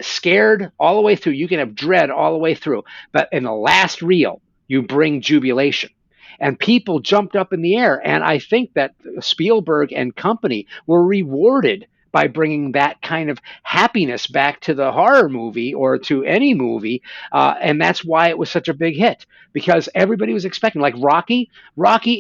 C: scared all the way through, you can have dread all the way through, but in the last reel, you bring jubilation. And people jumped up in the air. And I think that Spielberg and company were rewarded by bringing that kind of happiness back to the horror movie or to any movie. And that's why it was such a big hit, because everybody was expecting, like Rocky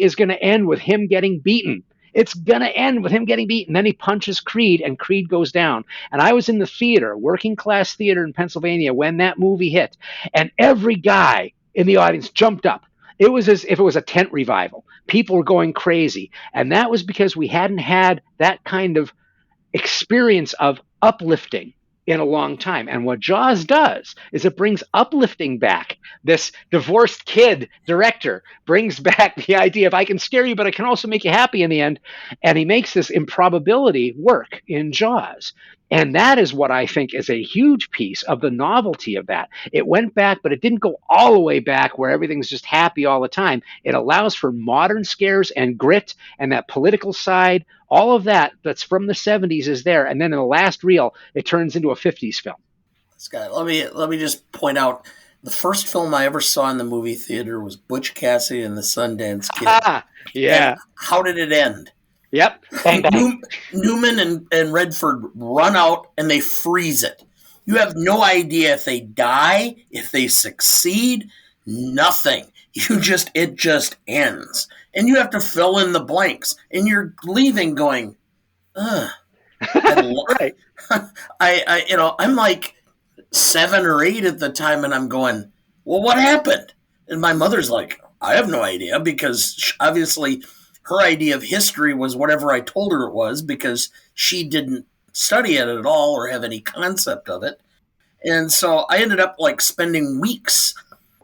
C: is going to end with him getting beaten. It's going to end with him getting beaten. Then he punches Creed, and Creed goes down. And I was in the theater, working class theater in Pennsylvania, when that movie hit. And every guy in the audience jumped up. It was as if it was a tent revival. People were going crazy. And that was because we hadn't had that kind of experience of uplifting in a long time. And what Jaws does is it brings uplifting back. This divorced kid director brings back the idea of, I can scare you, but I can also make you happy in the end. And he makes this improbability work in Jaws. And that is what I think is a huge piece of the novelty of that. It went back, but it didn't go all the way back where everything's just happy all the time. It allows for modern scares and grit and that political side. All of that that's from the 70s is there. And then in the last reel, it turns into a 50s film.
B: Scott, let me just point out the first film I ever saw in the movie theater was Butch Cassidy and the Sundance Kid.
C: Yeah.
B: And how did it end?
C: Yep. Bang, bang.
B: Newman and Redford run out and they freeze it. You have no idea if they die, if they succeed, nothing. It just ends. And you have to fill in the blanks. And you're leaving going, ugh.
C: Right.
B: I'm like 7 or 8 at the time and I'm going, well, what happened? And my mother's like, I have no idea, because obviously her idea of history was whatever I told her it was, because she didn't study it at all or have any concept of it. And so I ended up like spending weeks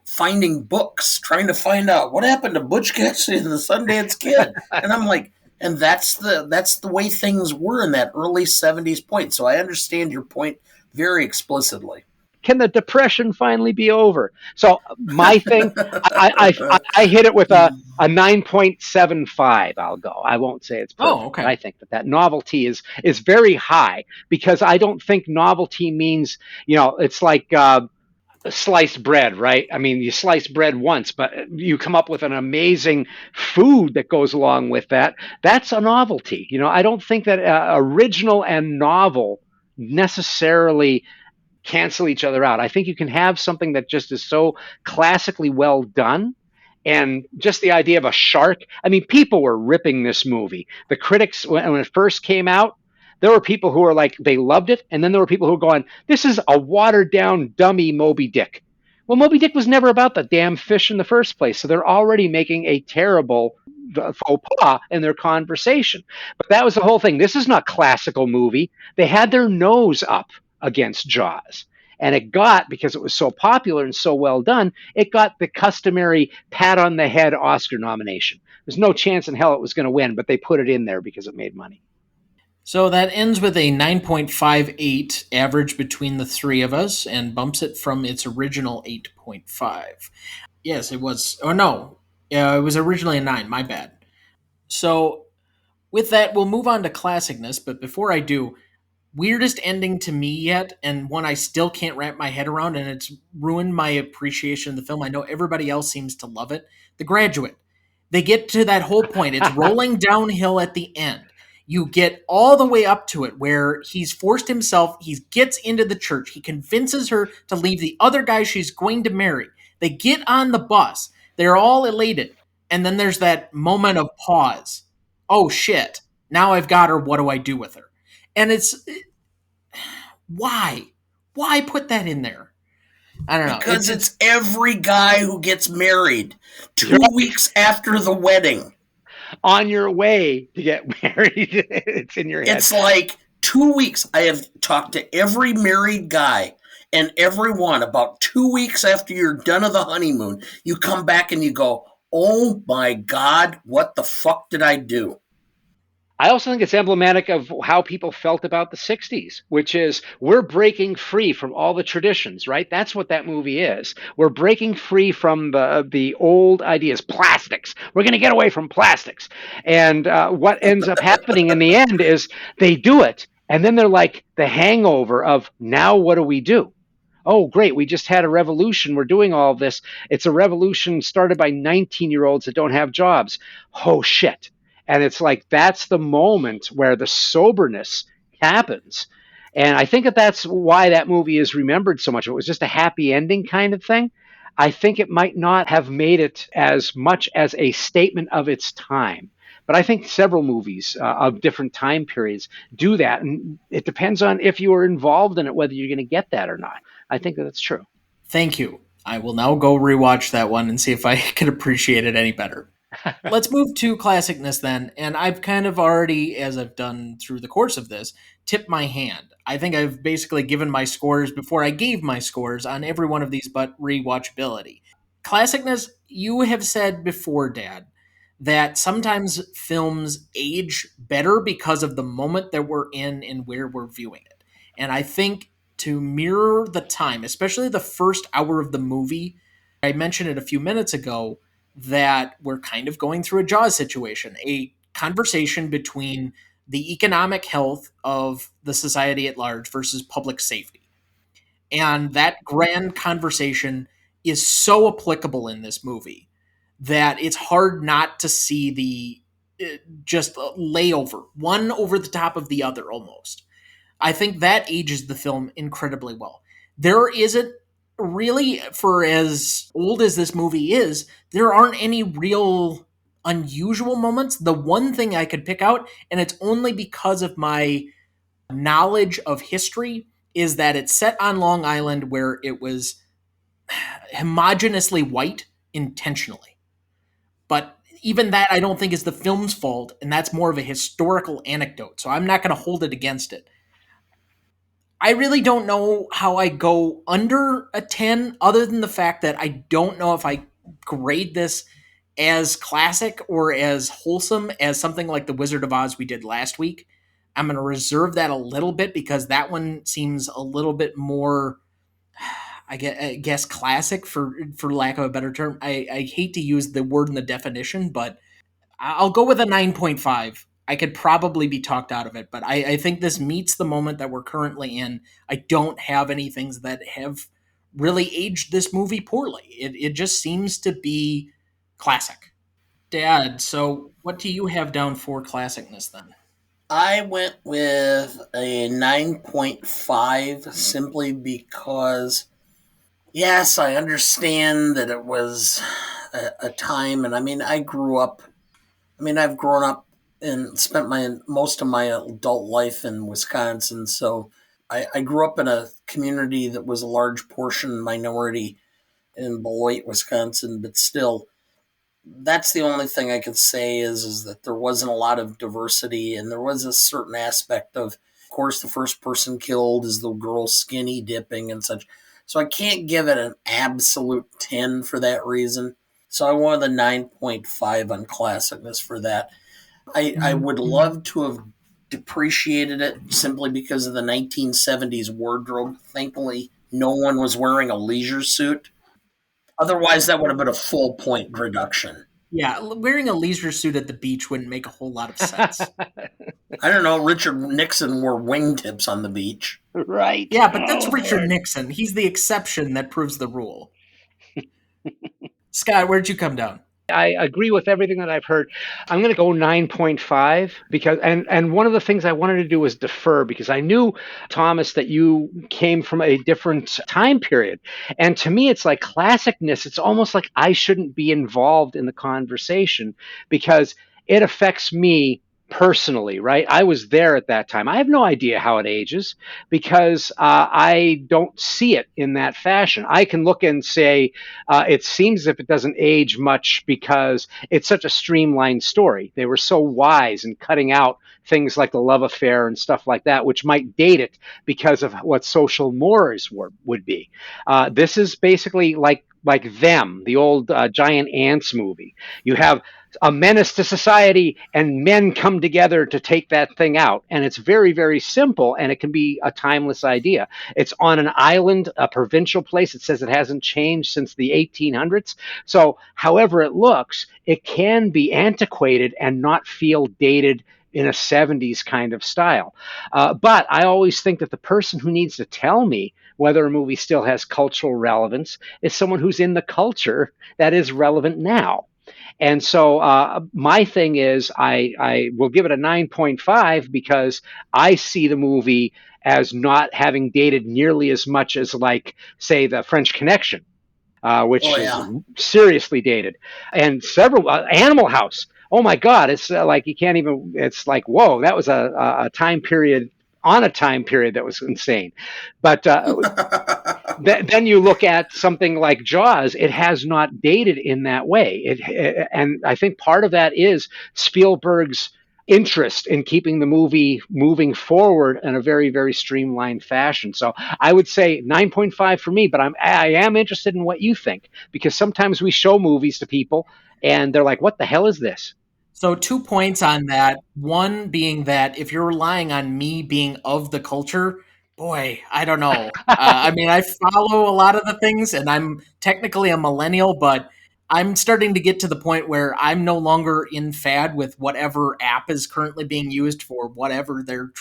B: finding books, trying to find out what happened to Butch Cassidy and the Sundance Kid. And I'm like, and that's the way things were in that early 70s point. So I understand your point very explicitly.
C: Can the depression finally be over? So my thing, I hit it with a 9.75. I'll go. I won't say it's perfect.
A: Oh, okay.
C: I think that novelty is very high, because I don't think novelty means, it's like sliced bread, right? I mean, you slice bread once, but you come up with an amazing food that goes along with that. That's a novelty. I don't think that original and novel necessarily cancel each other out. I think you can have something that just is so classically well done. And just the idea of a shark. I mean, people were ripping this movie. The critics, when it first came out, there were people who were like, they loved it. And then there were people who were going, this is a watered down dummy Moby Dick. Well, Moby Dick was never about the damn fish in the first place. So they're already making a terrible faux pas in their conversation. But that was the whole thing. This is not classical movie. They had their nose up against Jaws. And it got, because it was so popular and so well done, it got the customary pat on the head Oscar nomination. There's no chance in hell it was going to win, but they put it in there because it made money.
A: So that ends with a 9.58 average between the three of us and bumps it from its original 8.5. Yes, it was. Oh, no. It was originally a 9. My bad. So with that, we'll move on to classicness. But before I do, weirdest ending to me yet, and one I still can't wrap my head around, and it's ruined my appreciation of the film. I know everybody else seems to love it. The Graduate. They get to that whole point. It's rolling downhill at the end. You get all the way up to it where he's forced himself, he gets into the church, he convinces her to leave the other guy she's going to marry. They get on the bus. They're all elated. And then there's that moment of pause. Oh, shit. Now I've got her. What do I do with her? And it's... Why? Why put that in there? I don't know.
B: Because it's every guy who gets married 2 weeks after the wedding.
C: On your way to get married. It's in your head.
B: It's like 2 weeks. I have talked to every married guy, and everyone about 2 weeks after you're done of the honeymoon, you come back and you go, oh my God, what the fuck did I do?
C: I also think it's emblematic of how people felt about the 60s, which is we're breaking free from all the traditions, right? That's what that movie is. We're breaking free from the old ideas, plastics. We're going to get away from plastics. And what ends up happening in the end is they do it. And then they're like the hangover of, now what do we do? Oh, great. We just had a revolution. We're doing all of this. It's a revolution started by 19-year-olds that don't have jobs. Oh, shit. And it's like, that's the moment where the soberness happens. And I think that's why that movie is remembered so much. If it was just a happy ending kind of thing, I think it might not have made it as much as a statement of its time. But I think several movies of different time periods do that. And it depends on if you were involved in it, whether you're going to get that or not. I think that's true.
A: Thank you. I will now go rewatch that one and see if I can appreciate it any better. Let's move to classicness then. And I've kind of already, as I've done through the course of this, tipped my hand. I think I've basically given my scores before I gave my scores on every one of these but rewatchability. Classicness, you have said before, Dad, that sometimes films age better because of the moment that we're in and where we're viewing it. And I think to mirror the time, especially the first hour of the movie, I mentioned it a few minutes ago that we're kind of going through a Jaws situation, a conversation between the economic health of the society at large versus public safety. And that grand conversation is so applicable in this movie that it's hard not to see the just layover, one over the top of the other almost. I think that ages the film incredibly well. There isn't really, for as old as this movie is, there aren't any real unusual moments. The one thing I could pick out, and it's only because of my knowledge of history, is that it's set on Long Island where it was homogeneously white intentionally. But even that, I don't think is the film's fault, and that's more of a historical anecdote. So I'm not going to hold it against it. I really don't know how I go under a 10, other than the fact that I don't know if I grade this as classic or as wholesome as something like The Wizard of Oz we did last week. I'm going to reserve that a little bit because that one seems a little bit more, I guess classic, for lack of a better term. I hate to use the word in the definition, but I'll go with a 9.5. I could probably be talked out of it, but I think this meets the moment that we're currently in. I don't have any things that have really aged this movie poorly. It just seems to be classic. Dad, so what do you have down for classicness then?
B: I went with a 9.5 simply because, yes, I understand that it was a time, and I mean, I've grown up and spent most of my adult life in Wisconsin, so I grew up in a community that was a large portion minority in Beloit, Wisconsin, but still, that's the only thing I could say is that there wasn't a lot of diversity, and there was a certain aspect of course, the first person killed is the girl skinny dipping and such. So I can't give it an absolute 10 for that reason. So I wanted the 9.5 on classicness for that. I would love to have depreciated it simply because of the 1970s wardrobe. Thankfully, no one was wearing a leisure suit. Otherwise, that would have been a full point reduction.
A: Yeah, wearing a leisure suit at the beach wouldn't make a whole lot of sense.
B: I don't know. Richard Nixon wore wingtips on the beach.
C: Right.
A: Yeah, but that's Richard Nixon. He's the exception that proves the rule. Scott, where'd you come down?
C: I agree with everything that I've heard. I'm going to go 9.5 because, and one of the things I wanted to do was defer because I knew, Thomas, that you came from a different time period. And to me, it's like classicness. It's almost like I shouldn't be involved in the conversation because it affects me personally, right? I was there at that time. I have no idea how it ages because I don't see it in that fashion. I can look and say it seems as if it doesn't age much because it's such a streamlined story. They were so wise in cutting out things like the love affair and stuff like that, which might date it because of what social mores would be. This is basically like Them, the old Giant Ants movie. You have a menace to society and men come together to take that thing out. And it's very, very simple and it can be a timeless idea. It's on an island, a provincial place. It says it hasn't changed since the 1800s. So however it looks, it can be antiquated and not feel dated in a 70s kind of style. But I always think that the person who needs to tell me whether a movie still has cultural relevance is someone who's in the culture that is relevant now. And so my thing is I will give it a 9.5 because I see the movie as not having dated nearly as much as, like, say, The French Connection, which is seriously dated. And several, Animal House. Oh, my God. It's like you can't even, it's like, whoa, that was a time period on a time period that was insane. But then you look at something like Jaws, it has not dated in that way. And I think part of that is Spielberg's interest in keeping the movie moving forward in a very, very streamlined fashion. So I would say 9.5 for me, but I am interested in what you think, because sometimes we show movies to people and they're like, what the hell is this?
A: So 2 points on that. One being that if you're relying on me being of the culture, Boy, I don't know. I mean, I follow a lot of the things, and I'm technically a millennial, but I'm starting to get to the point where I'm no longer in fad with whatever app is currently being used for whatever they're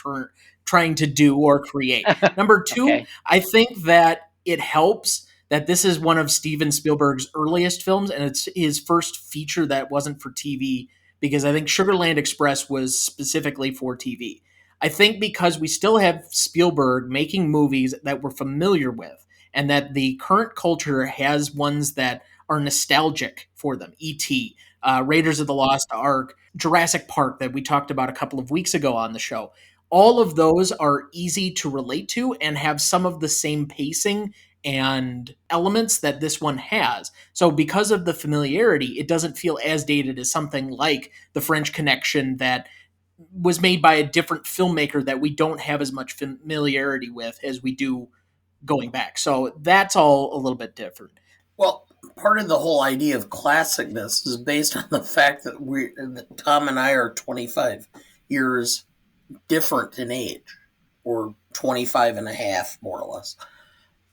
A: trying to do or create. Number two,
C: Okay.
A: I think that it helps that this is one of Steven Spielberg's earliest films, and it's his first feature that wasn't for TV, because I think Sugarland Express was specifically for TV. I think because we still have Spielberg making movies that we're familiar with, and that the current culture has ones that are nostalgic for them. E.T., Raiders of the Lost Ark, Jurassic Park, that we talked about a couple of weeks ago on the show. All of those are easy to relate to and have some of the same pacing and elements that this one has. So, because of the familiarity, it doesn't feel as dated as something like The French Connection that was made by a different filmmaker that we don't have as much familiarity with as we do going back. So that's all a little bit different.
B: Well, part of the whole idea of classicness is based on the fact that Tom and I are 25 years different in age, or 25 and a half, more or less.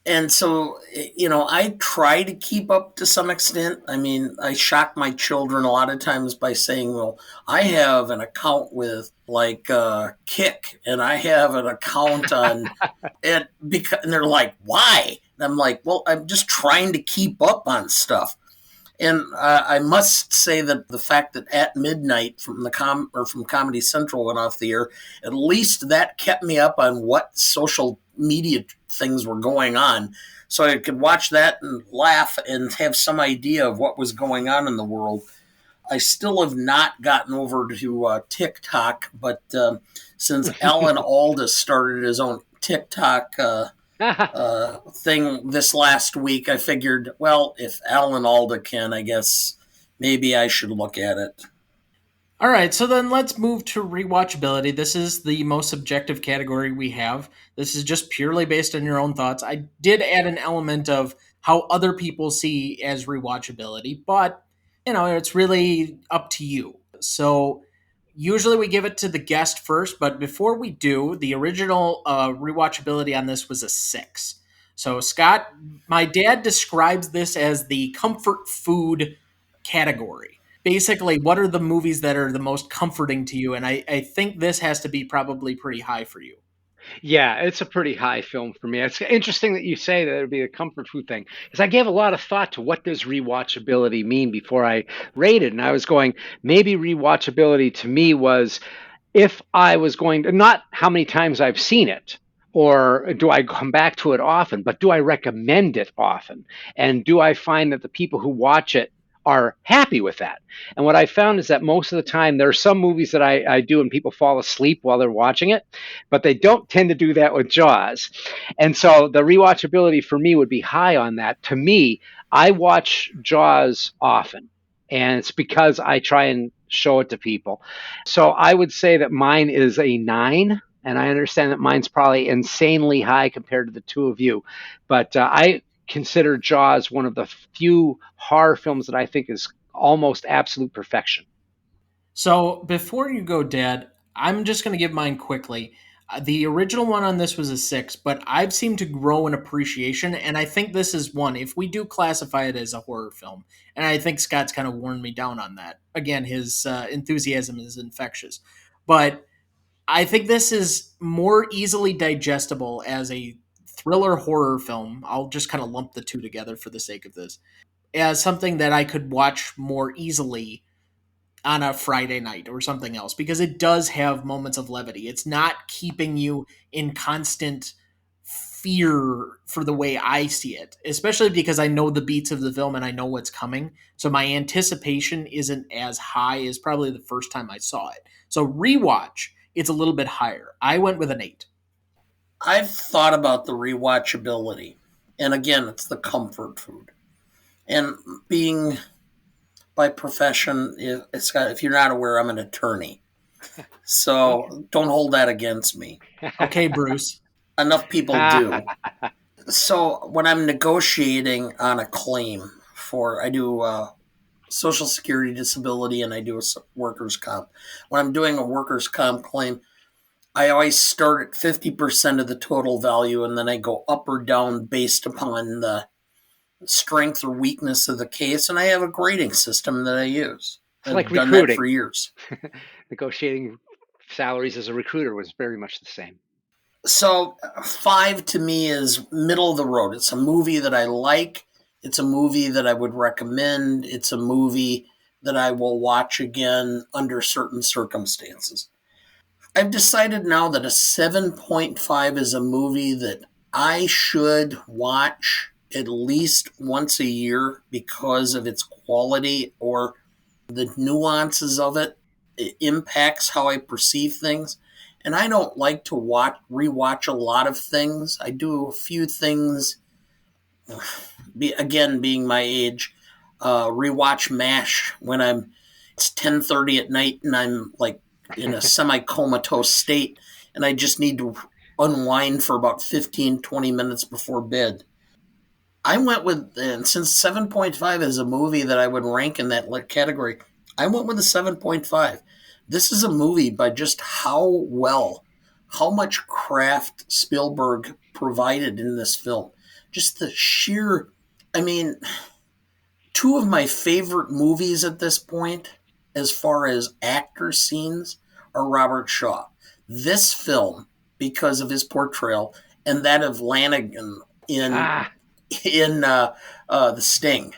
B: And so, I try to keep up to some extent. I mean, I shock my children a lot of times by saying, well, I have an account with like Kick, and I have an account on it, and they're like, why? And I'm like, well, I'm just trying to keep up on stuff. And I must say that the fact that At Midnight from from Comedy Central went off the air, at least that kept me up on what social media things were going on, so I could watch that and laugh and have some idea of what was going on in the world. I still have not gotten over to TikTok, but since Alan Alda started his own TikTok thing this last week, I figured, well, if Alan Alda can, I guess maybe I should look at it.
A: All right, so then let's move to rewatchability. This is the most subjective category we have. This is just purely based on your own thoughts. I did add an element of how other people see as rewatchability, but it's really up to you. So usually we give it to the guest first, but before we do, the original rewatchability on this was a 6. So Scott, my dad describes this as the comfort food category. Basically, what are the movies that are the most comforting to you? And I think this has to be probably pretty high for you.
C: Yeah, it's a pretty high film for me. It's interesting that you say that it would be a comfort food thing, because I gave a lot of thought to what does rewatchability mean before I rated, and I was going, maybe rewatchability to me was if I was going to, not how many times I've seen it, or do I come back to it often, but do I recommend it often? And do I find that the people who watch it are happy with that? And what I found is that most of the time, there are some movies that I do and people fall asleep while they're watching it, but they don't tend to do that with Jaws. And so the rewatchability for me would be high on that. To me, I watch Jaws often, and it's because I try and show it to people. So I would say that mine is a 9. And I understand that mine's probably insanely high compared to the two of you. But I consider Jaws one of the few horror films that I think is almost absolute perfection.
A: So before you go, Dad, I'm just going to give mine quickly. The original one on this was a 6, but I've seemed to grow in appreciation, and I think this is one. If we do classify it as a horror film, and I think Scott's kind of worn me down on that. Again, his enthusiasm is infectious. But I think this is more easily digestible as a thriller horror film. I'll just kind of lump the two together for the sake of this, as something that I could watch more easily on a Friday night or something else, because it does have moments of levity. It's not keeping you in constant fear for the way I see it, especially because I know the beats of the film and I know what's coming. So my anticipation isn't as high as probably the first time I saw it. So rewatch, it's a little bit higher. I went with an 8.
B: I've thought about the rewatchability, and again, it's the comfort food. And being by profession, if you're not aware, I'm an attorney.
C: Okay.
B: So don't hold that against me.
A: Okay, Bruce.
B: Enough people do. So when I'm negotiating on a claim I do Social Security disability, and I do a workers' comp. When I'm doing a workers' comp claim, I always start at 50% of the total value, and then I go up or down based upon the strength or weakness of the case. And I have a grading system that I use.
C: It's like
B: I've done that
C: recruiting.
B: for years.
C: Negotiating salaries as a recruiter was very much the same.
B: So 5 to me is middle of the road. It's a movie that I like. It's a movie that I would recommend. It's a movie that I will watch again under certain circumstances. I've decided now that a 7.5 is a movie that I should watch at least once a year because of its quality or the nuances of it. It impacts how I perceive things. And I don't like to rewatch a lot of things. I do a few things, again, being my age, rewatch MASH when it's 10:30 at night and I'm like in a semi-comatose state and I just need to unwind for about 15, 20 minutes before bed. I went with, and since 7.5 is a movie that I would rank in that category, I went with a 7.5. This is a movie by just how much craft Spielberg provided in this film. Just the sheer, I mean, two of my favorite movies at this point, as far as actor scenes, are Robert Shaw. This film, because of his portrayal, and that of Lanigan in The Sting.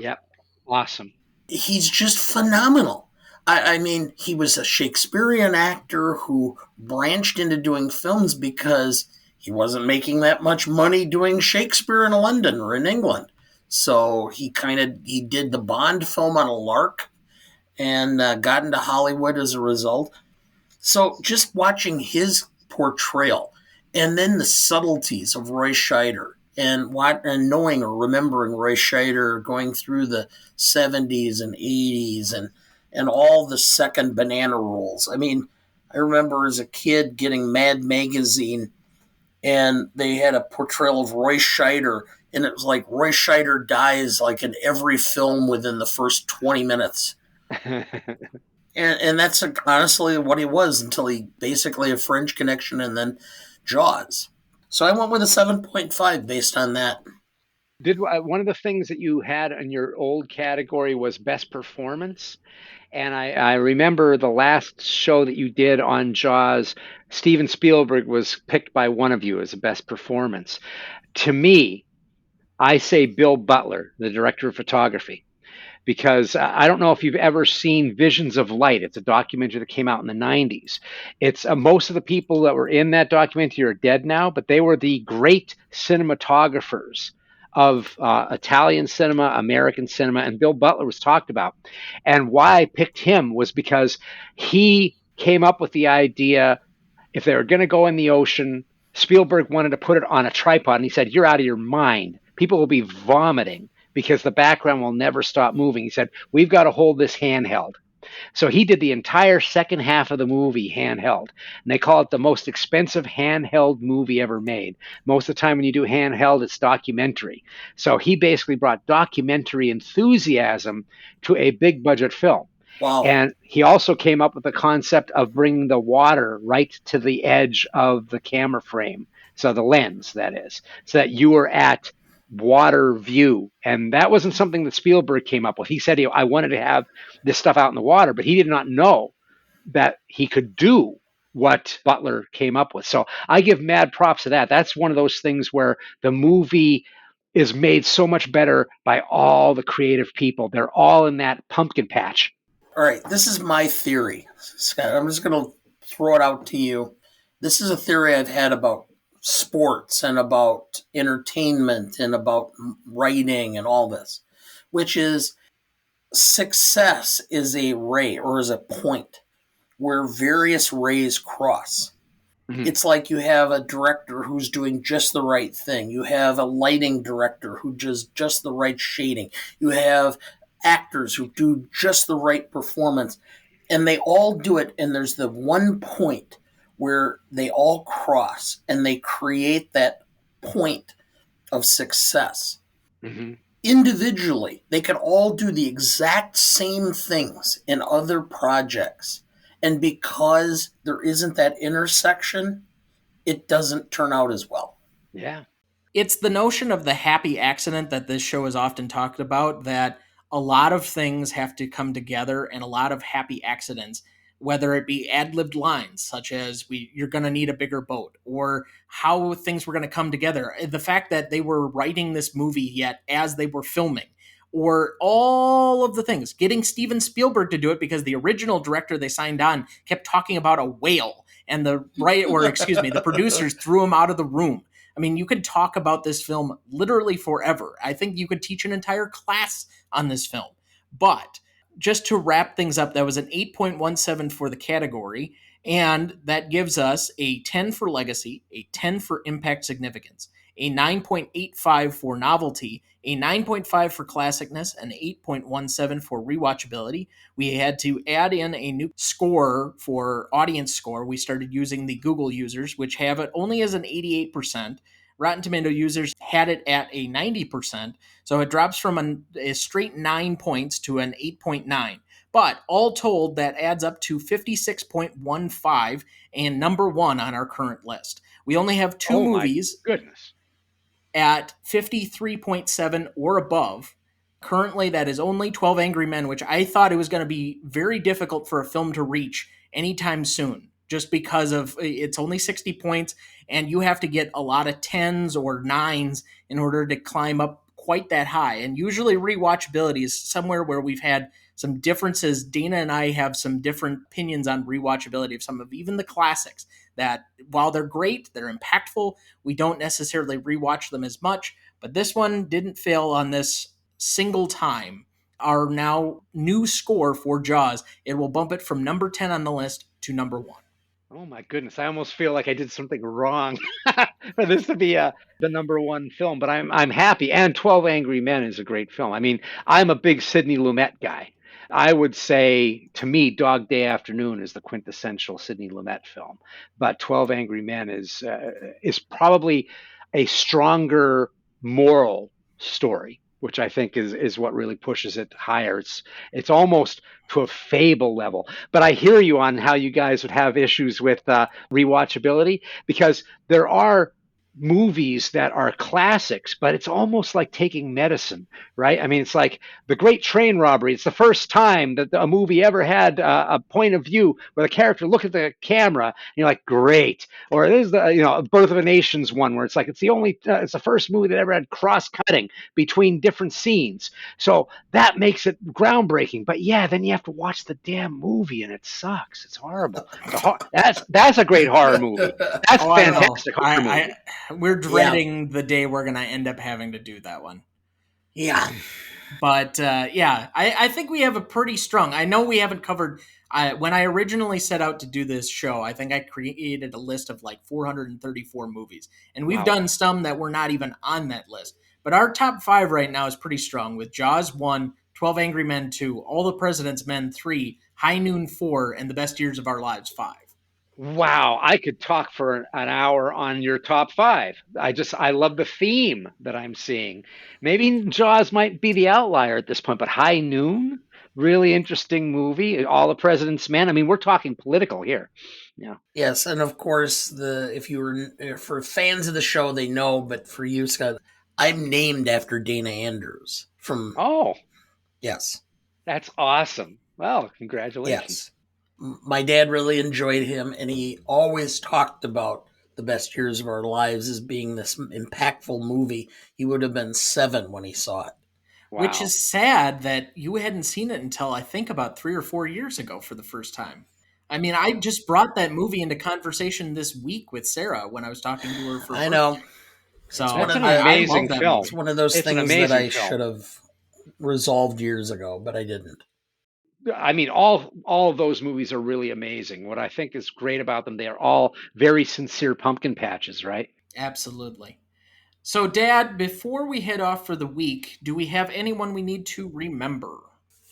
C: Yep. Awesome.
B: He's just phenomenal. I mean, he was a Shakespearean actor who branched into doing films because he wasn't making that much money doing Shakespeare in London or in England. So he did the Bond film on a lark and got into Hollywood as a result. So just watching his portrayal and then the subtleties of Roy Scheider and knowing or remembering Roy Scheider going through the 70s and 80s and all the second banana rolls. I mean, I remember as a kid getting Mad Magazine and they had a portrayal of Roy Scheider, and it was like Roy Scheider dies like in every film within the first 20 minutes. And that's honestly what he was until he basically a French Connection and then Jaws. So I went with a 7.5 based on that.
C: Did one of the things that you had in your old category was best performance? And I remember the last show that you did on Jaws, Steven Spielberg was picked by one of you as the best performance. To me, I say Bill Butler, the director of photography, because I don't know if you've ever seen Visions of Light. It's a documentary that came out in the 90s. It's most of the people that were in that documentary are dead now, but they were the great cinematographers of Italian cinema, American cinema, and Bill Butler was talked about. And why I picked him was because he came up with the idea, if they were going to go in the ocean, Spielberg wanted to put it on a tripod, and he said, "You're out of your mind. People will be vomiting because the background will never stop moving." He said, "We've got to hold this handheld." So he did the entire second half of the movie handheld. And they call it the most expensive handheld movie ever made. Most of the time when you do handheld, it's documentary. So he basically brought documentary enthusiasm to a big budget film.
B: Wow.
C: And he also came up with the concept of bringing the water right to the edge of the camera frame. So the lens, that is, so that you were at water view. And that wasn't something that Spielberg came up with. He said, I wanted to have this stuff out in the water, but he did not know that he could do what Butler came up with. So I give mad props to that. That's one of those things where the movie is made so much better by all the creative people. They're all in that pumpkin patch.
B: All right, this is my theory, Scott. I'm just going to throw it out to you. This is a theory I've had about sports and about entertainment and about writing and all this, which is success is a ray or is a point where various rays cross. Mm-hmm. It's like you have a director who's doing just the right thing. You have a lighting director who does just the right shading. You have actors who do just the right performance, and they all do it, and there's the one point where they all cross and they create that point of success. Mm-hmm. Individually, they could all do the exact same things in other projects, And because there isn't that intersection, it doesn't turn out as well.
C: Yeah.
A: It's the notion of the happy accident that this show is often talked about, that a lot of things have to come together and a lot of happy accidents, whether it be ad-libbed lines such as you're going to need a bigger boat, or how things were going to come together, the fact that they were writing this movie yet as they were filming, or all of the things, getting Steven Spielberg to do it because the original director they signed on kept talking about a whale, and the producers threw him out of the room. I mean, you could talk about this film literally forever. I think you could teach an entire class on this film. But just to wrap things up, that was an 8.17 for the category, and that gives us a 10 for legacy, a 10 for impact significance, a 9.85 for novelty, a 9.5 for classicness, an 8.17 for rewatchability. We had to add in a new score for audience score. We started using the Google users, which have it only as an 88%. Rotten Tomato users had it at a 90%. So it drops from a straight 9 points to an 8.9. But all told, that adds up to 56.15 and number one on our current list. We only have two movies
C: goodness
A: at 53.7 or above. Currently, that is only 12 Angry Men, which I thought it was going to be very difficult for a film to reach anytime soon, just because of it's only 60 points, and you have to get a lot of 10s or 9s in order to climb up quite that high. And usually rewatchability is somewhere where we've had some differences. Dana and I have some different opinions on rewatchability of some of even the classics, that while they're great, they're impactful, we don't necessarily rewatch them as much. But this one didn't fail on this single time. Our now new score for Jaws, it will bump it from number 10 on the list to number 1.
C: Oh my goodness! I almost feel like I did something wrong for this to be the number one film, but I'm happy. And 12 Angry Men is a great film. I mean, I'm a big Sidney Lumet guy. I would say, to me, Dog Day Afternoon is the quintessential Sidney Lumet film, but 12 Angry Men is probably a stronger moral story, which I think is what really pushes it higher. It's almost to a fable level. But I hear you on how you guys would have issues with rewatchability, because there are movies that are classics, but it's almost like taking medicine, right? I mean, it's like The Great Train Robbery. It's the first time that a movie ever had a point of view where the character looked at the camera and you're like, great. Or there's the Birth of a Nation's one where it's like it's the first movie that ever had cross cutting between different scenes. So that makes it groundbreaking. But yeah, then you have to watch the damn movie and it sucks. It's horrible. That's a great horror movie. That's a fantastic horror movie.
A: We're dreading the day we're going to end up having to do that one.
B: Yeah.
A: But I think we have a pretty strong, I know we haven't covered, when I originally set out to do this show, I think I created a list of like 434 movies. And we've done some that were not even on that list. But our top 5 right now is pretty strong, with Jaws 1, 12 Angry Men 2, All the President's Men 3, High Noon 4, and The Best Years of Our Lives 5.
C: Wow, I could talk for an hour on your top 5. I love the theme that I'm seeing. Maybe Jaws might be the outlier at this point, but High Noon, really interesting movie. All the President's Men. I mean, we're talking political here. Yeah.
B: Yes, and of course, for fans of the show, they know, but for you, Scott, I'm named after Dana Andrews from.
C: Oh,
B: yes,
C: that's awesome. Well, congratulations.
B: Yes. My dad really enjoyed him, and he always talked about The Best Years of Our Lives as being this impactful movie. He would have been 7 when he saw it.
A: Wow. Which is sad that you hadn't seen it until I think about 3 or 4 years ago for the first time. I mean, I just brought that movie into conversation this week with Sarah when I was talking to her for
B: I know.
A: So
C: it's an amazing film.
B: It's one of those things that I should have resolved years ago, but I didn't.
C: I mean, all of those movies are really amazing. What I think is great about them, they are all very sincere pumpkin patches, right?
A: Absolutely. So, Dad, before we head off for the week, do we have anyone we need to remember?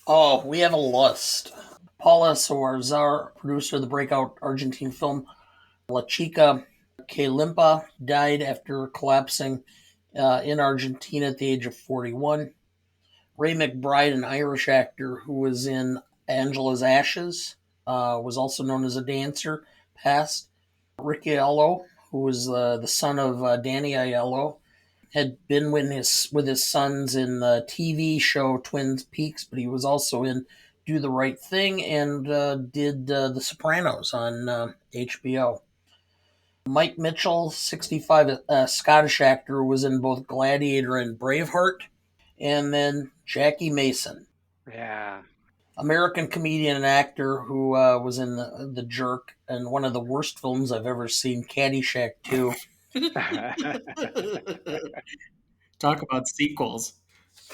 B: Oh, we have a list. Paula Soarzar, producer of the breakout Argentine film La Chica que Limpa, died after collapsing in Argentina at the age of 41. Ray McBride, an Irish actor who was in Angela's Ashes. was also known as a dancer, passed. Rick Aiello, who was the son of Danny Aiello, had been with his sons in the TV show Twin Peaks, but he was also in Do the Right Thing and did The Sopranos on HBO. Mike Mitchell, 65, a Scottish actor, was in both Gladiator and Braveheart. And then Jackie Mason,
C: Yeah.
B: American comedian and actor who was in the Jerk and one of the worst films I've ever seen, Caddyshack 2.
A: Talk about sequels.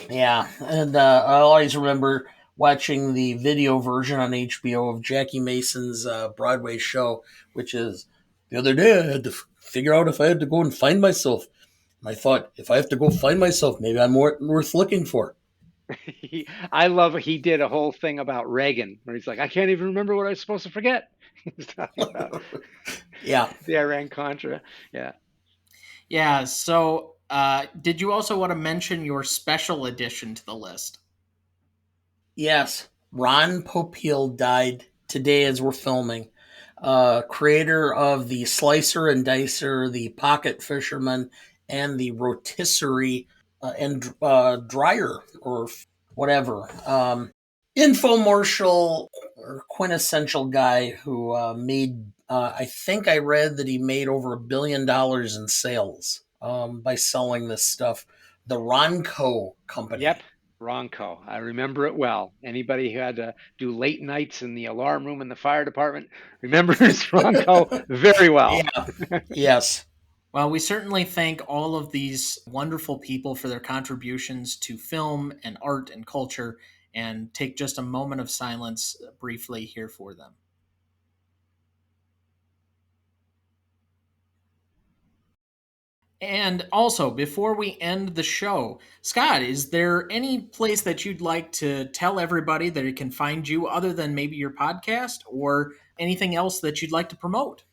B: Yeah, and I always remember watching the video version on HBO of Jackie Mason's Broadway show, which is the other day I had to figure out if I had to go and find myself. And I thought, if I have to go find myself, maybe I'm worth looking for.
C: I love he did a whole thing about Reagan where he's like, I can't even remember what I was supposed to forget. He's talking about
B: Yeah.
C: the Iran Contra. Yeah.
A: Yeah, so did you also want to mention your special addition to the list?
B: Yes. Ron Popeil died today as we're filming. Creator of the Slicer and Dicer, the Pocket Fisherman, and the Rotisserie and Dryer or whatever. Infomercial or quintessential guy who made, I think I read that he made over $1 billion in sales by selling this stuff. The Ronco Company.
C: Yep. Ronco. I remember it well. Anybody who had to do late nights in the alarm room in the fire department remembers Ronco very well.
B: Yeah. Yes.
A: Well, we certainly thank all of these wonderful people for their contributions to film and art and culture, and take just a moment of silence briefly here for them. And also, before we end the show, Scott, is there any place that you'd like to tell everybody that it can find you other than maybe your podcast or anything else that you'd like to promote?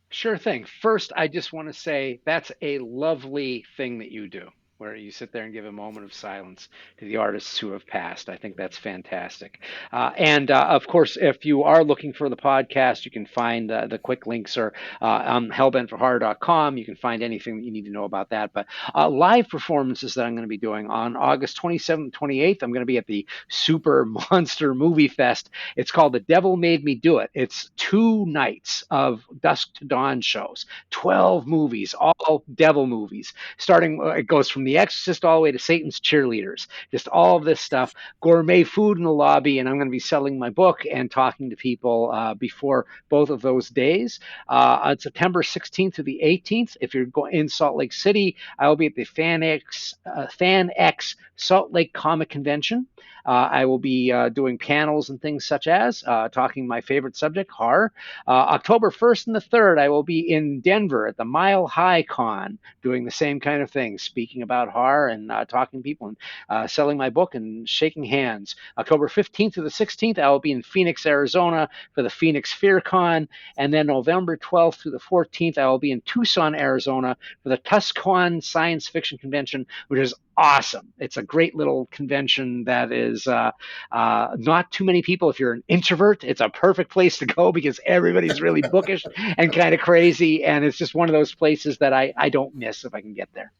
C: Sure thing. First, I just want to say that's a lovely thing that you do, where you sit there and give a moment of silence to the artists who have passed. I think that's fantastic. And of course, if you are looking for the podcast, you can find the quick links are on hellbentforhorror.com. You can find anything that you need to know about that. But live performances that I'm going to be doing on August 27th, 28th, I'm going to be at the Super Monster Movie Fest. It's called The Devil Made Me Do It. It's 2 nights of dusk to dawn shows, 12 movies, all devil movies, starting, it goes from The Exorcist all the way to Satan's Cheerleaders, just all of this stuff, gourmet food in the lobby, and I'm going to be selling my book and talking to people before both of those days. On September 16th to the 18th, if you're going in Salt Lake City, I will be at the FanX Salt Lake Comic Convention. I will be doing panels and things such as talking my favorite subject, horror. October 1st and the 3rd, I will be in Denver at the Mile High Con doing the same kind of thing, speaking about horror and talking to people and selling my book and shaking hands. October 15th to the 16th, I will be in Phoenix, Arizona for the Phoenix Fear Con. And then November 12th through the 14th, I will be in Tucson, Arizona for the Tuscan Science Fiction Convention, which is awesome. It's a great little convention that is not too many people. If you're an introvert, it's a perfect place to go because everybody's really bookish and kind of crazy. And it's just one of those places that I don't miss if I can get there.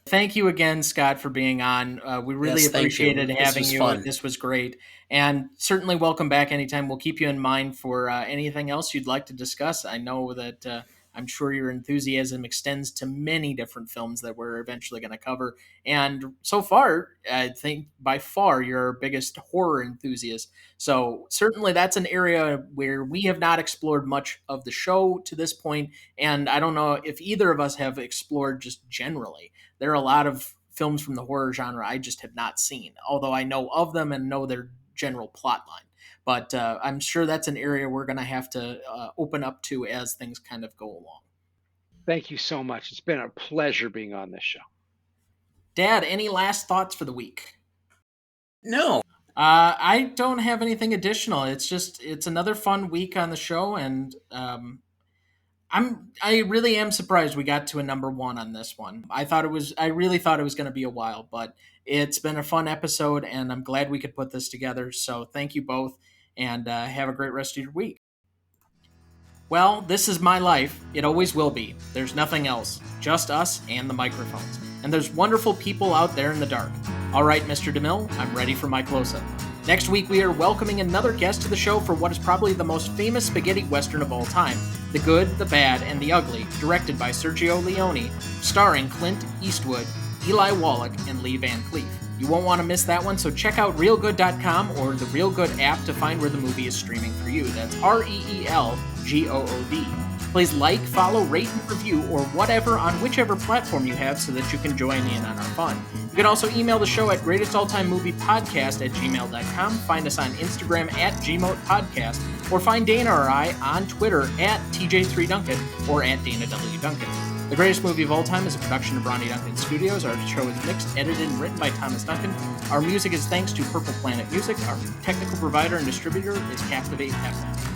A: Thank you again, Scott, for being on. We really appreciated having you.
B: Fun.
A: This was great. And certainly welcome back anytime. We'll keep you in mind for anything else you'd like to discuss. I know that I'm sure your enthusiasm extends to many different films that we're eventually going to cover. And so far, I think by far you're our biggest horror enthusiast. So certainly that's an area where we have not explored much of the show to this point. And I don't know if either of us have explored just generally. There are a lot of films from the horror genre I just have not seen, although I know of them and know their general plot line. But I'm sure that's an area we're going to have to open up to as things kind of go along.
C: Thank you so much. It's been a pleasure being on this show.
A: Dad, any last thoughts for the week?
B: No.
A: I don't have anything additional. It's another fun week on the show, and I really am surprised we got to a number 1 on this one. I really thought it was going to be a while, but it's been a fun episode, and I'm glad we could put this together. So thank you both. and have a great rest of your week. Well, this is my life. It always will be. There's nothing else. Just us and the microphones. And there's wonderful people out there in the dark. All right, Mr. DeMille, I'm ready for my close-up. Next week, we are welcoming another guest to the show for what is probably the most famous spaghetti western of all time, The Good, the Bad, and the Ugly, directed by Sergio Leone, starring Clint Eastwood, Eli Wallach, and Lee Van Cleef. You won't want to miss that one, so check out realgood.com or the Real Good app to find where the movie is streaming for you. That's ReelGood. Please like, follow, rate, and review, or whatever on whichever platform you have so that you can join in on our fun. You can also email the show at greatestalltimemoviepodcast@gmail.com, find us on Instagram at gmotepodcast, or find Dana or I on Twitter at TJ3Duncan or at Dana W. Duncan. The Greatest Movie of All Time is a production of Ronnie Duncan Studios. Our show is mixed, edited, and written by Thomas Duncan. Our music is thanks to Purple Planet Music. Our technical provider and distributor is Captivate FM.